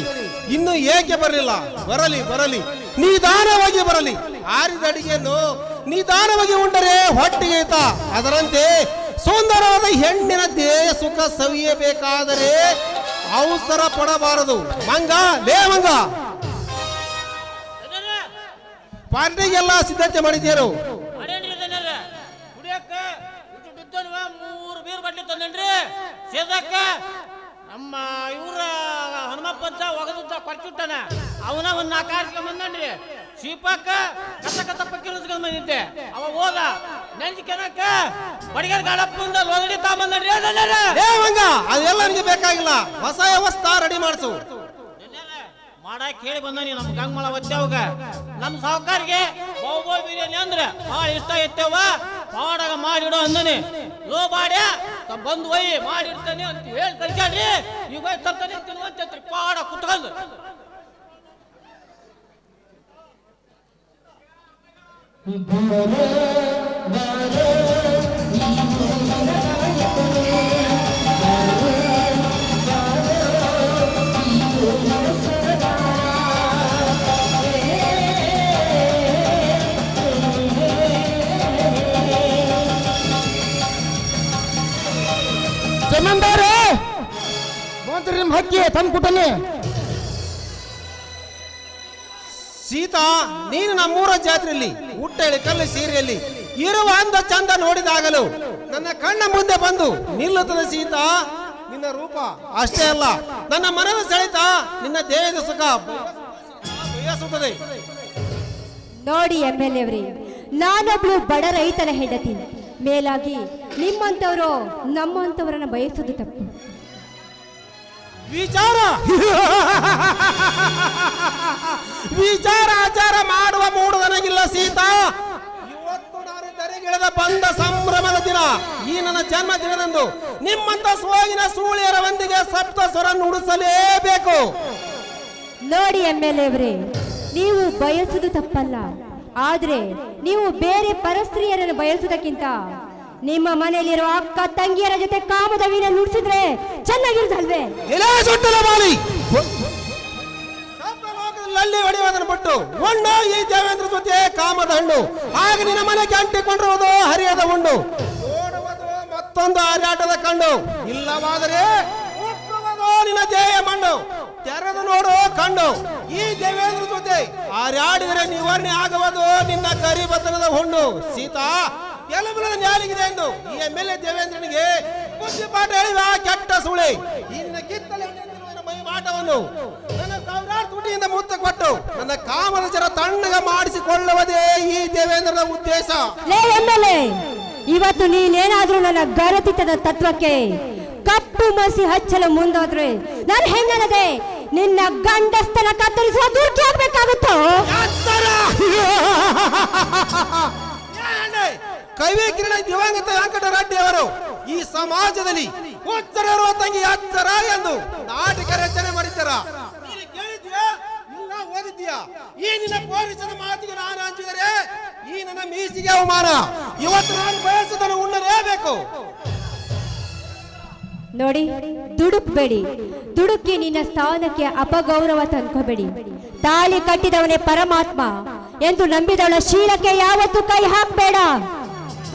ಇನ್ನು ಏಕೆ ಬರಲಿಲ್ಲ? ಬರಲಿ ಬರಲಿ, ನಿಧಾನವಾಗಿ ಬರಲಿ. ಆರಿದ ಅಡಿಗೆಯನ್ನು ನಿಧಾನವಾಗಿ ಉಂಡರೆ ಹೊಟ್ಟೆಗೆ ಹಿತ. ಅದರಂತೆ ಸುಂದರವಾದ ಹೆಣ್ಣಿನ ದೇಹ ಸುಖ ಸವಿಯಬೇಕಾದರೆ ಅವಸರ ಪಡಬಾರದು. ಮಂಗ, ಲೇ ಮಂಗ, ಪಾರ್ಟಿಗೆಲ್ಲ ಸಿದ್ಧತೆ ಮಾಡಿದ್ದೇನು? ನಮ್ಮ ಇವ್ರ ಹನುಮಪ್ಪಂತ ಒಗದ ಕೊರ್ಚುಟ್ಟನ ಅವನ ಒಂದ್ 4 ಆರ್ಸ್ಕೊಂಡ್ ಬಂದನ್ರಿ. ಶೀಪಕ್ಕ ಕಸ ಕಸ ಪಕ್ಕಿರಿಸ್ಕೊಂಡ್ ಬಂದಿದ್ದೆ. ಅವ ಹೋದ ನೆಂಜಿಕೆನಕ್ಕ ಬಡಿಗರ್ ಗಾಡಪ್ಪಂದ ಲೋಗಡಿ ತಗೊಂಬಂದನ್ರಿ. ಅದೆಲ್ಲ ನನಗೆ ಬೇಕಾಗಿಲ್ಲ, ಹೊಸ ವ್ಯವಸ್ಥಾ ರೆಡಿ ಮಾಡಿಸು. ಮಾಡಾಕ್ ಹೇಳಿ ಬಂದಾನಿ ನಮ್ ಗಂಗಮಳ ಒತ್ತೇವಾಗ. ನಮ್ ಸಾವುಕಾರಿಗೆ ಬಹು ಬಿರಿಯಾನಿ ಅಂದ್ರೆ ಭಾಳ ಇಷ್ಟ ಇತ್ತೇವ. ಪಾಡಾಗ ಮಾಡಿಡೋ ಅಂದನಿ. ಲೋ ಬಾಡ್ಯ ಬಂದು ಒಯ್ಯಿ ಮಾಡಿಡ್ತಾನೆ ಅಂತ ಹೇಳಿ ಕಳ್ಸ್ಯಾಡ್ರಿ. ಈಗ ತರ್ತಾನೆ ತಿನ್ನುವಂತೈತ್ರಿ ಪಾಡ ಕುತ್ಕೊಂಡು. ಜಮೀನ್ದಾರೇ, ಬಂದ್ರಿ ನಿಮ್ಮ ಹಕ್ಕಿ ತಮ್ಮ ಕುಟನೆ. ಸೀತಾ, ನೀನು ನಮ್ಮೂರ ಜಾತ್ರೆಯಲ್ಲಿ ಹುಟ್ಟಳಿ ಕಲ್ಲು ಸೀರೆಯಲ್ಲಿ ಇರುವ ಅಂದ ಚಂದ ನೋಡಿದಾಗಲು ನನ್ನ ಕಣ್ಣ ಮುಂದೆ ಬಂದು ನಿಲ್ಲುತ್ತದೆ ಸೀತಾ ನಿನ್ನ ರೂಪ. ಅಷ್ಟೇ ಅಲ್ಲ, ನನ್ನ ಮನದ ಸೆಳೆತ ನಿನ್ನ ದೇಹದ ಸುಖ ಬಯಸುತ್ತದೆ. ನೋಡಿ MLA ಅವರೇ, ನಾನೊಬ್ಳು ಬಡ ರೈತನ ಹೆಂಡತಿ. ಮೇಲಾಗಿ ನಿಮ್ಮಂಥವರು ನಮ್ಮಂಥವರನ್ನ ಬಯಸೋದು ತಪ್ಪು. ವಿಚಾರ ವಿಚಾರ ಆಚಾರ ಮಾಡುವ ಮೂಡು ನನಗಿಲ್ಲ ಸೀತಾ. ಇವತ್ತು ನಾನು ತೆರೆಗಿಳಿದ ಬಂದ ಸಂಭ್ರಮದ ದಿನ. ಈ ನನ್ನ ಜನ್ಮ ದಿನದಂದು ನಿಮ್ಮಂತ ಸೋಗಿನ ಸೂಳಿಯರ ಒಂದಿಗೆ ಸಪ್ತ ಸ್ವರ ನುಡಿಸಲೇಬೇಕು. ನೋಡಿ MLA ಅವರೇ, ನೀವು ಬಯಸುವುದು ತಪ್ಪಲ್ಲ. ಆದ್ರೆ ನೀವು ಬೇರೆ ಪರಸ್ತ್ರೀಯರನ್ನು ಬಯಸುವುದಕ್ಕಿಂತ ನಿಮ್ಮ ಮನೆಯಲ್ಲಿರುವ ಅಕ್ಕ ತಂಗಿಯರ ಜೊತೆ ಕಾಮದ ವೀಣ ನುಡಿಸಿದ್ರೆ ಚೆನ್ನಾಗಿರುತ್ತಲ್ವೇ? ಲಲ್ಲಿ ಹೊಡೆಯುವುದನ್ನು ಬಿಟ್ಟು ಉಂಡು ಈ ದೇವೇಂದ್ರ ಜೊತೆ ಕಾಮದ ಹಣ್ಣು. ಆಗ ನಿನ್ನ ಮನೆಗೆ ಅಂಟಿಕೊಂಡಿರುವುದು ಹರಿಯದ ಉಂಡು. ನೋಡುವುದು ಮತ್ತೊಂದು ಹಾರಾಟದ ಕಣ್ಣು. ಇಲ್ಲವಾದರೆ ನಿನ್ನ ದೇಹ ಮಣ್ಣು. ತೆರೆದು ನೋಡು ಕಂಡು ಈ ದೇವೇಂದ್ರ ಜೊತೆ ಹಾರಾಡಿದರೆ ನಿವಾರಣೆ ಆಗುವುದು ನಿನ್ನ ಕರಿಬತ್ತನದ ಹುಣ್ಣು. ಸೀತಾ, ಎಲ್ಲಬಲದ ನ್ಯಾಲಿಗಿದೆ ಎಂದು ಈ MLA ದೇವೇಂದ್ರನಿಗೆ ಬುದ್ಧಿ ಪಾಠ ಹೇಳಿದ ಕೆಟ್ಟ ಸುಳಿ. ಇನ್ನ ಕಿತ್ತಲೆ ಮೈ ಮಾಟವನ್ನು ನನ್ನ ಸಾವಿರಾರು ತುಟಿಯಿಂದ ಮುತ್ತ ಕೊಟ್ಟು ನನ್ನ ಕಾಮದ ಜರ ತಣ್ಣಗ ಮಾಡಿಸಿಕೊಳ್ಳುವುದೇ ಈ ದೇವೇಂದ್ರನ ಉದ್ದೇಶ. MLA, ಇವತ್ತು ನೀನೇನಾದ್ರೂ ನನ್ನ ಗರತಿತದ ತತ್ವಕ್ಕೆ ಕಪ್ಪು ಮಸಿ ಹಚ್ಚಲು ಮುಂದಾದ್ರೆ ನಾನು ಹೆಣ್ಣನದೆ ನಿನ್ನ ಗಂಡಸ್ತನ ಕತ್ತರಿಸುವ ದುರ್ಗಿ ಆಗ್ಬೇಕಾಗುತ್ತೋ? ಕವಿ ಕಿರಣ ದಿವಂಗತ ವೆಂಕಟರೆಡ್ಡಿ ಅವರು ಈ ಸಮಾಜದಲ್ಲಿ ಉತ್ತರ ಇರುವ ತಂಗಿ ಅಚ್ಚರ ಎಂದು ನಾಟಕ ರಚನೆ ಮಾಡಿದ್ದಾರ. ನೀನು ಕೇಳಿದ್ಯಾ? ಇಲ್ಲ ಓದಿದ್ಯಾ? ಈ ನಿನ್ನ ಪೊಲೀಸರ ಮಾತಿಗೆ ನಾನು ಅಂಜಿದರೆ ಈ ನನ್ನ ಮೀಸಿಗೆ ಅವಮಾನ. ಇವತ್ತು ನಾನು ಬಯಸುವುದನ್ನು ಉಣ್ಣಲೇಬೇಕು. ನೋಡಿ, ದುಡುಕ್ಬೇಡಿ. ದುಡುಕಿ ನಿನ್ನ ಸ್ಥಾನಕ್ಕೆ ಅಪಗೌರವ ತಂದ್ಕೋಬೇಡಿ. ತಾಳಿ ಕಟ್ಟಿದವನೇ ಪರಮಾತ್ಮ ಎಂದು ನಂಬಿದವಳ ಶೀಲಕ್ಕೆ ಯಾವತ್ತೂ ಕೈ ಹಾಕಬೇಡ.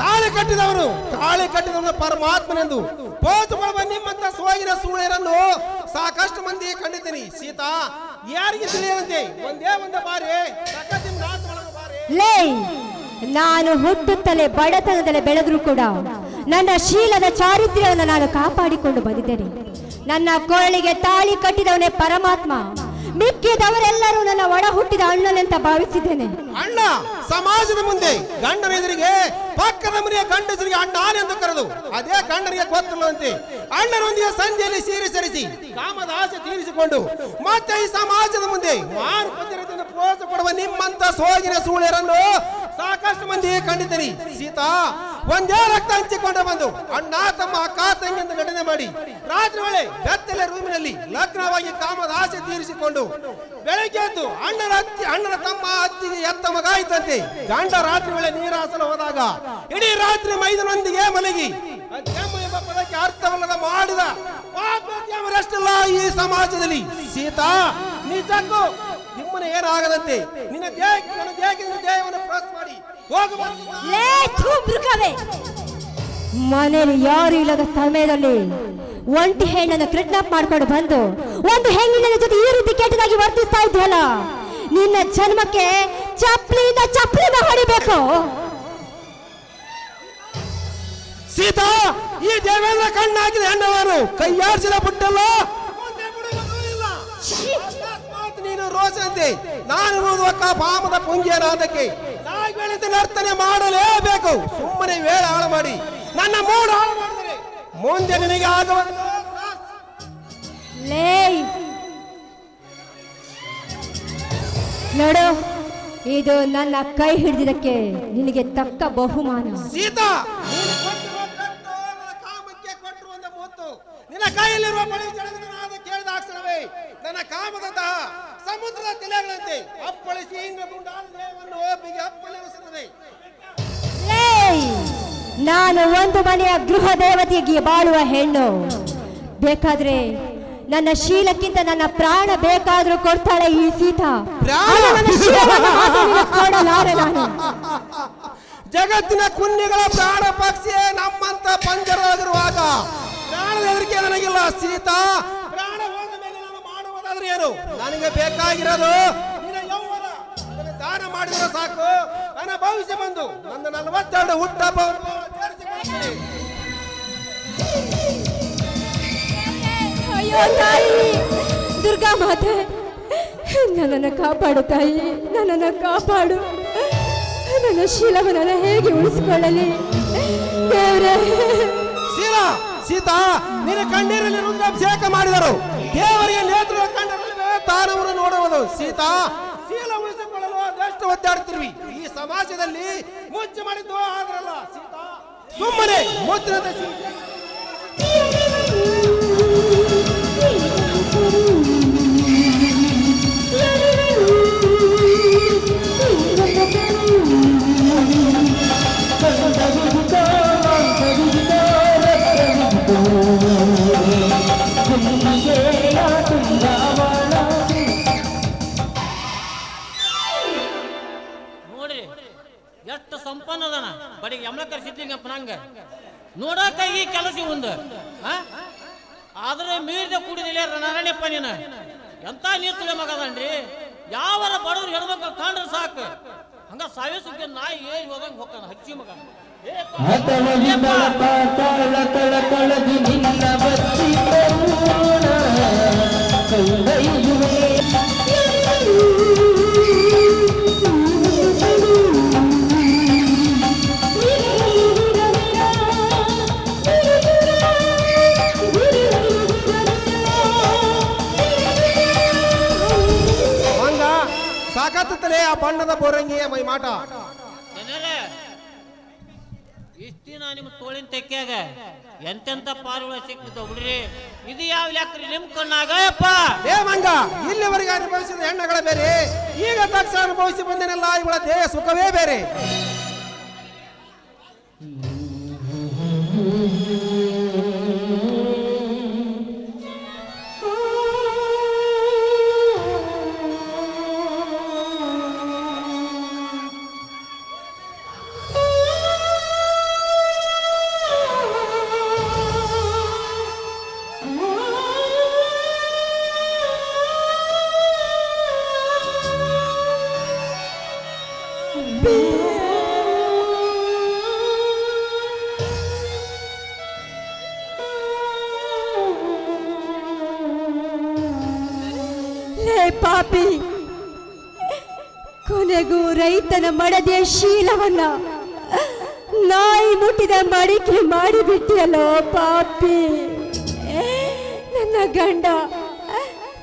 ತಾಳಿ ಕಟ್ಟಿದವನು ಪರಮಾತ್ಮನೆಂದು ಪೋತುಕೊಳ್ಳುವ ನಿಮ್ಮಂತ ಸೋಗಿನ ಸೂಳೆರನ್ನು ಸಾಕಷ್ಟು ಮಂದಿ ಕಂಡಿದ್ದೀನಿ. ಸೀತಾ, ಯಾರಿಗೆ ತಿಳಿಯದಂತೆ ಒಂದೇ ಒಂದು ಬಾರಿ ಲೇ, ನಾನು ಹುಟ್ಟುತ್ತಲೇ ಬಡತನದಲ್ಲೇ ಬೆಳೆದರೂ ಕೂಡ ನನ್ನ ಶೀಲದ ಚಾರಿತ್ರ್ಯವನ್ನು ನಾನು ಕಾಪಾಡಿಕೊಂಡು ಬಂದಿದ್ದೇನೆ. ನನ್ನ ಕೊರಳಿಗೆ ತಾಳಿ ಕಟ್ಟಿದವನೇ ಪರಮಾತ್ಮ, ಮಿಕ್ಕಿದವರೆಲ್ಲರೂ ನನ್ನ ಒಡ ಹುಟ್ಟಿದ ಅಣ್ಣನೆಂತ ಭಾವಿಸಿದ್ದೇನೆ. ಅಣ್ಣ ಸಮಾಜದ ಮುಂದೆ ಗಂಡನ ಎದುರಿಗೆ ಪಕ್ಕದ ಮನೆಯ ಗಂಡಸರಿಗೆ ಅಣ್ಣ ಎಂದು ಕರೆದು ಅದೇ ಗಂಡನಿಗೆ ಗೊತ್ತಿಲ್ಲದಂತೆ ಅಣ್ಣನೊಂದಿಗೆ ಸಂಜೆಯಲ್ಲಿ ಸೀರೆ ಸರಿಸಿ ಕಾಮದ ಆಸೆ ತೀರಿಸಿಕೊಂಡು ಮತ್ತೆ ಈ ಸಮಾಜದ ಮುಂದೆ ಮಾರು ಪಂಚರತೆಯನ್ನು ಪ್ರೋತ್ಸಾಹ ಕೊಡುವ ನಿಮ್ಮಂತ ಸೋಗಿನ ಸೂಳೆರನ್ನು ಸಾಕಷ್ಟು ಮಂದಿ ಕಂಡಿದ್ದೀನಿ. ಸೀತಾ, ಒಂದೇ ರಕ್ತ ಹಂಚಿಕೊಂಡು ಬಂದು ಅಣ್ಣ ತಮ್ಮ ಅಕ್ಕ ತಂಗಿಯಿಂದ ನಟನೆ ಮಾಡಿ ರಾತ್ರಿ ವೇಳೆ ಬೆತ್ತಲೆ ರೂಮಿನಲ್ಲಿ ಲಗ್ನವಾಗಿ ಕಾಮದ ಆಸೆ ತೀರಿಸಿಕೊಂಡು ಬೆಳಗ್ಗೆ ಎದ್ದು ಅಣ್ಣನ ತಮ್ಮ ಅತ್ತಿಗೆ ಎತ್ತ ಮಗ ಆಯ್ತಂತೆ. ಗಂಡ ರಾತ್ರಿ ವೇಳೆ ನೀರಾಸಲು ಹೋದಾಗ ಇಡೀ ರಾತ್ರಿ ಮೈದನೊಂದಿಗೆ ಮಲಗಿ ಅತ್ಯಮ್ಮ ಎಂಬ ಪದಕ್ಕೆ ಅರ್ಥವಲ್ಲದ ಮಾಡಿದ ಪಾಪರಷ್ಟಿಲ್ಲ ಈ ಸಮಾಜದಲ್ಲಿ. ಸೀತಾ, ನಿಜಕ್ಕೂ ನಿಮ್ಮನ್ನ ಏನಾಗದಂತೆ ನಿನ್ನ ದೇಹವನ್ನು ಪ್ರೆಸ್ ಮಾಡಿ ಮನೇಲಿ ಯಾರು ಇಲ್ಲದ ಸಮಯದಲ್ಲಿ ಒಂಟಿ ಹೆಣ್ಣನ್ನು ಕಿಡ್ನಾಪ್ ಮಾಡ್ಕೊಂಡು ಬಂದು ಒಂದು ಹೆಣ್ಣಿನ ಜೊತೆ ಈ ರೀತಿ ಕೆಟ್ಟದಾಗಿ ವರ್ತಿಸ್ತಾ ಇದೆಯಲ್ಲ, ನಿನ್ನ ಜನ್ಮಕ್ಕೆ ಚಪ್ಪಲಿಯಿಂದ ಚಪ್ಪಲಿನ ಹೊಡಿಬೇಕು. ಸೀತಾ, ಈ ದೇವೇಂದ್ರ ಕಣ್ಣಾಗಿದೆ ಹೆಣ್ಣವರು ಕೈಯಾಡಿಸಿದ ಬಿಟ್ಟಲ್ಲ. ನೀನು ರೋಷಂತೆ ನಾನು ಪಾಮದ ಪುಂಜೇನಾದಕ್ಕೆ ನರ್ತನೆ ಮಾಡಲೇಬೇಕು. ಸುಮ್ಮನೆ ವೇಳೆ ಹಾಳು ಮಾಡಿ ನನ್ನ ಮೂಡ ಹಾಳು ಮಾಡಿದರೆ ಮುಂದೆ ನಿನಗೆ ಆಗುವ. ನೋಡು, ಇದು ನನ್ನ ಕೈ ಹಿಡಿದಿದ್ದಕ್ಕೆ ನಿನಗೆ ತಕ್ಕ ಬಹುಮಾನ. ಸೀತಾ, ಕಾಮಕ್ಕೆ ಕೊಟ್ಟರು ಒಂದು ಮುತ್ತು ನಿನ್ನ ಕೈಯಲ್ಲಿರುವ ಬಳಿ ಕೇಳಿದ ಅಕ್ಷರವೇ ನನ್ನ ಕಾಮದಂತಹ ಸಮುದ್ರದ ತಿಲೆಗಳಂತೆ ಅಪ್ಪಳಿಸಿ ಅಪ್ಪಳಿಸುತ್ತದೆ. ನಾನು ಒಂದು ಮನೆಯ ಗೃಹ ದೇವತೆಗೆ ಬಾಳುವ ಹೆಣ್ಣು. ಬೇಕಾದ್ರೆ ನನ್ನ ಶೀಲಕ್ಕಿಂತ ನನ್ನ ಪ್ರಾಣ ಬೇಕಾದ್ರೂ ಕೊಡ್ತಾಳೆ ಈ ಸೀತಾ. ಕೊಡಲಾರೆ ನಾನು. ಜಗತ್ತಿನ ಕುನ್ನಿಗಳ ಪ್ರಾಣ ಪಕ್ಷಿಯೇ ನಮ್ಮಂತ ಪಂಜರವಾಗಿರುವಾಗ ಪ್ರಾಣದ ಹೆದರಿಕೆ ನನಗಿಲ್ಲ. ಸೀತಾ, ಪ್ರಾಣ ಹೋದ ಮೇಲೆ ನಾನು ಮಾಡುವುದಾದ್ರೆ ಏನು? ನನಗೆ ಬೇಕಾಗಿರೋದು ನಿನ್ನ ಯೌವನ. ದಾನ ಮಾಡಿದ್ರೆ ಸಾಕು. ನನ್ನ ಭವಿಷ್ಯ ಬಂದು ನನ್ನ 42 ಹುಟ್ಟಹಬ್ಬ ಅಯ್ಯೋ ತಾಯಿ ದುರ್ಗಾ ಮಾತೆ, ನನ್ನನ್ನು ಕಾಪಾಡು ತಾಯಿ, ನನ್ನನ್ನು ಕಾಪಾಡು. ನನ್ನ ಶೀಲವನ್ನು ಹೇಗೆ ಉಳಿಸಿಕೊಳ್ಳಲಿ ದೇವರೇ? ಸೀತಾ, ನಿನ್ನ ಕಣ್ಣೀರಲ್ಲಿ ರುದ್ರಾಭಿಷೇಕ ಮಾಡಿದರು. ದೇವರಿಗೆ ನೇತ್ರ ಕಣ್ಣರಲ್ಲಿ ತಾನವನ್ನು ನೋಡುವುದು. ಸೀತಾ, ಶೀಲ ಉಳಿಸಿಕೊಳ್ಳಲು ಅದೆಷ್ಟು ಒದ್ದಾಡ್ತಿರ್ವಿ. ಈ ಸಮಾಜದಲ್ಲಿ ಮುಚ್ಚಿ ಮಾಡಿದ್ದು ಆದ್ರಲ್ಲ. ಸೀತಾ, ಸುಮ್ಮನೆ ಮುದ್ರದ ನೋಡ್ರಿ ಎಷ್ಟು ಸಂಪನ್ನದನ ಬಡಿಗೆ ಯಮಲಕರ್ ಸಿದ್ಲಿಂಗಪ್ಪ ನಂಗ ನೋಡಕ ಈ ಕೆಲಸ ಒಂದು ಆದ್ರೆ ಮೀರಿದ ಕುಡಿದಿಲ್ಲ ನಾರಾಯಣಪ್ಪ ನೀನು ಎಂತ ನೀರು ತುಳಿ ಮಗದನ್ರಿ. ಯಾವರ ಬಡವ್ರು ಹೆಣ್ಮಕ್ಳು ಕಂಡ್ರೆ ಸಾಕು ಹಂಗ ಸಾವೇ ಸುಗ್ಗಿ ನಾಯಿ ಏರಿ ಹೋದಂಗ ಹೋಗ್ತಾನ ಹಚ್ಚಿ ಮಗ. ಸಾಕತ್ತಲೇ ಆ ಬಣ್ಣದ ಬೋರಂಗಿಯ ಮೈ ಮಾಟ. ಇಷ್ಟಿನ ನಿಮ್ ತೋಳಿನ ತೆಕ್ಕ್ಯಾಗ ಎಂತೆಂತ ಪಾರಿವಾಳ ಸಿಕ್ಕಿದ್ದ ಹುಡ್ರಿ. ಇದು ಯಾವ ಲೆಕ್ಕ ನಿಮ್ ಕಣ್ಣಾಗಪ್ಪ? ಏ ಮಂಗ, ಇಲ್ಲಿವರೆಗೆ ಅನುಭವಿಸಿದ ಹೆಣ್ಣಗಳ ಬೇರೆ, ಈಗ ತಕ್ಷಣ ಅನುಭವಿಸಿ ಬಂದೇನಲ್ಲ ಇವಳ ದೇಹ ಸುಖವೇ ಬೇರೆ. ಪಾಪಿ, ಕೊನೆಗೂ ರೈತನ ಮಡದಿಯ ಶೀಲವನ್ನ ನಾಯಿ ಮುಟ್ಟಿದ ಮಡಿಕೆ ಮಾಡಿಬಿಟ್ಟಿಯಲ್ಲೋ ಪಾಪಿ. ನನ್ನ ಗಂಡ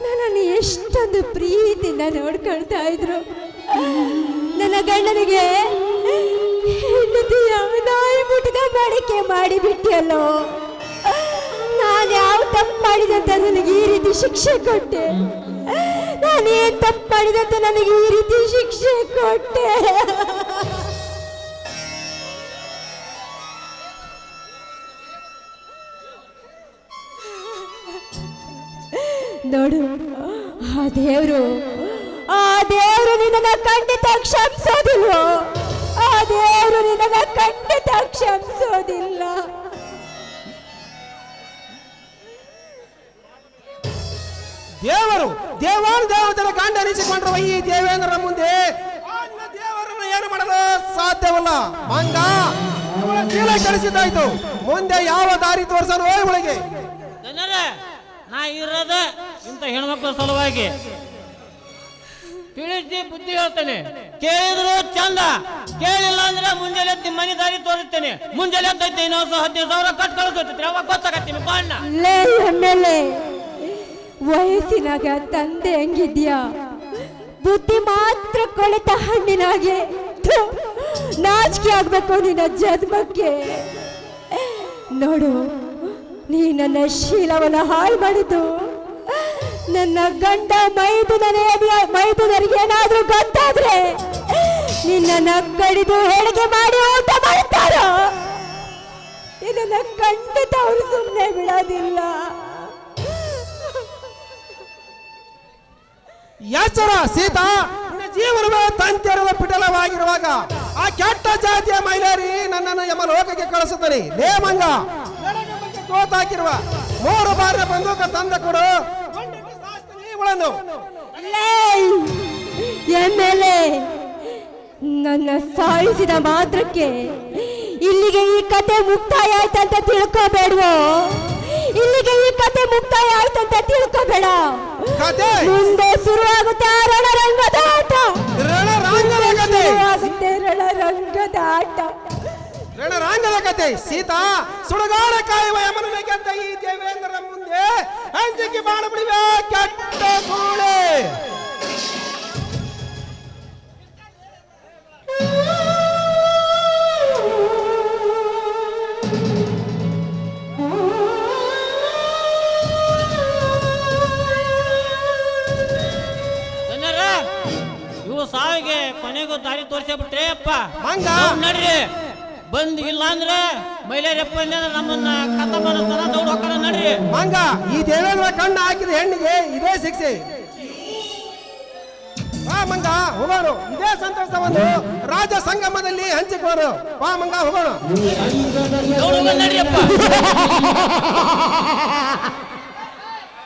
ನನ್ನನ್ನು ಎಷ್ಟೊಂದು ಪ್ರೀತಿಯಿಂದ ನೋಡ್ಕೊಳ್ತಾ ಇದ್ರು. ನನ್ನ ಗಂಡನಿಗೆ ಹೆಂಡತಿಯ ನಾಯಿ ಮುಟ್ಟಿದ ಮಡಿಕೆ ಮಾಡಿಬಿಟ್ಟಿಯಲ್ಲೋ. ನಾನು ಯಾವ ತಪ್ಪು ಮಾಡಿದಂತ ನನಗೆ ಈ ರೀತಿ ಶಿಕ್ಷೆ ಕೊಟ್ಟೆ? ನಾನೇನ್ ತಪ್ಪು ಮಾಡಿದಂತ ನನಗೆ ಈ ರೀತಿ ಶಿಕ್ಷೆ ಕೊಟ್ಟೆ? ನೋಡು, ಆ ದೇವರು ನಿನ್ನ ಖಂಡಿತ ಕ್ಷಮಿಸೋದಿಲ್ವೋ? ಆ ದೇವರು ನಿನ್ನ ಖಂಡಿತ ಕ್ಷಮಿಸೋದಿಲ್ಲ. ದೇವರು ದೇವಾನುದೇವತರ ಗಂಡ ಅನಿಸಿಕೊಂಡಿರುವ ಈ ದೇವೇಂದ್ರನ ಮುಂದೆ ದೇವರನ್ನು ಏನು ಮಾಡಲು ಸಾಧ್ಯವಲ್ಲ. ಮಂಗ ಇವಳ ಶೀಲ ಕೆಡಿಸಿದ್ದಾಯ್ತು. ಮುಂದೆ ಯಾವ ದಾರಿ ತೋರಿಸಲು ಇವಳಿಗೆ? ನಾ ಇರೋದ ಇಂಥ ಹೆಣ್ಮಕ್ಳ ಸಲುವಾಗಿ ತಿಳಿಸಿ ಬುದ್ಧಿ ಹೇಳ್ತೇನೆ. ಕೇಳಿದ್ರು ಚಂದ, ಕೇಳಿಲ್ಲ ಅಂದ್ರೆ ಮುಂಜಾನೆ ಎತ್ತಿ ಮನೆ ದಾರಿ ತೋರಿಸ್ತೇನೆ. ಮುಂಜಾನೆ ಎದ್ದೈತೆ 15,000 ಕಟ್ ಕಳಿಸ್ತೈತಿ, ಅವಾಗ ಗೊತ್ತಾಗತ್ತೀನಿ ಬಾಣ್ಣ. ಲೇ ಎಮ್ಮೆಲೆ, ವಯಸ್ಸಿನಾಗ ತಂದೆ ಹೆಂಗಿದ್ಯಾ? ಬುದ್ಧಿ ಮಾತ್ರ ಕೊಳೆತ ಹಣ್ಣಿನಾಗೆ. ಥು, ನಾಚಿಕೆ ಆಗ್ಬೇಕು ನಿನ್ನ ಜನ್ಮಕ್ಕೆ. ನೋಡು, ನೀ ನನ್ನ ಶೀಲವನ್ನು ಹಾಳು ಮಾಡಿದ್ದು ನನ್ನ ಗಂಡ ಮೈದುನರಿಗೆ ಏನಾದ್ರೂ ಗೊತ್ತಾದ್ರೆ ನಿನ್ನ ಕಡಿದು ಹೇಳಿಕೆ ಮಾಡಿ ಊಟ ಮಾಡ್ತಾರೋ? ನಿನ್ನ ಖಂಡಿತ ಅವರು ಸುಮ್ಮನೆ ಬಿಡೋದಿಲ್ಲ. ಎಚ್ಚರ ಸೀತಾ, ಜೀವನವೇ ತಂತೆರದ ಪಿಟಲವಾಗಿರುವಾಗ ಆ ಕೆಟ್ಟ ಜಾತಿಯ ಮಹಿಳೆಯರಿ ನನ್ನನ್ನು ಯಮಲೋಕಕ್ಕೆ ಕಳಿಸುತ್ತಾರೆ. ಲೇ ಮಂಗ, ತೋತಾಕಿರುವ 3 ಬಾರಿಯ ಬಂದೂಕ ತಂದ ಕೊಡು, ಇವಳನ್ನು. ಎಮ್ಮೆಲೆ, ನನ್ನ ಸಾಯಿಸಿದ ಮಾತ್ರಕ್ಕೆ ಇಲ್ಲಿಗೆ ಈ ಕತೆ ಮುಕ್ತಾಯ ಆಯ್ತಂತ ತಿಳ್ಕೋಬೇಡವೋ? ಇಲ್ಲಿಗೆ ಈ ಕತೆ ಮುಕ್ತಾಯ ಆಯ್ತಂತ ತಿಳ್ಕೋಬೇಡ. ಕತೆ ಮುಂದೆ ಶುರುವಾಗುತ್ತೆ ರಣರಂಗದ ಆಟ. ಶುರುವಾಗುತ್ತೆ ರಣರಂಗದ ಆಟ. ರಣರಂಗದ ಕತೆ. ಸೀತಾ, ಸುಡುಗಾಡ ಕಾಯುವ ಯಮನನ ಗೆದ್ದ ಈ ದೇವೇಂದ್ರನ ಮುಂದೆ ಅಂಜಿಕೆ ಮಾಡಬಿಡಿವೆ ಕೆಟ್ಟ ಸೂಳೆ. ಇವು ಸಾವಿಗೆ ಕೊನೆಗೂ ದಾರಿ ತೋರಿಸ್ಬಿಟ್ರೆ ಅಪ್ಪ. ಮಂಗ ನಡ್ರಿ, ಬಂದ್ ಇಲ್ಲ ಅಂದ್ರೆ ಮಹಿಳೆಯರಪ್ಪ ನಮ್ಮನ್ನ ಕಥ ಮಾಡಿಸ್ತಾರ, ದೌಡ್ ಹೋಗ್ತಾರ. ನಡ್ರಿ ಮಂಗ, ಈ ದೇವೇಂದ್ರ ಕಣ್ಣು ಹಾಕಿದ ಹೆಣ್ಣಿಗೆ ಇದೇ ಶಿಕ್ಷೆ. ಬಾ ಮಂಗ, ಹೋಗೋಣ. ಇದೇ ಸಂತೋಷವನ್ನು ರಾಜ ಸಂಗಮದಲ್ಲಿ ಹಂಚಿಕೋರು. ಬಾ ಮಂಗ, ಹೋಗೋಣ. ದೌಡ್ ಹೋಗೋಣ, ನಡ್ರಿಯಪ್ಪ.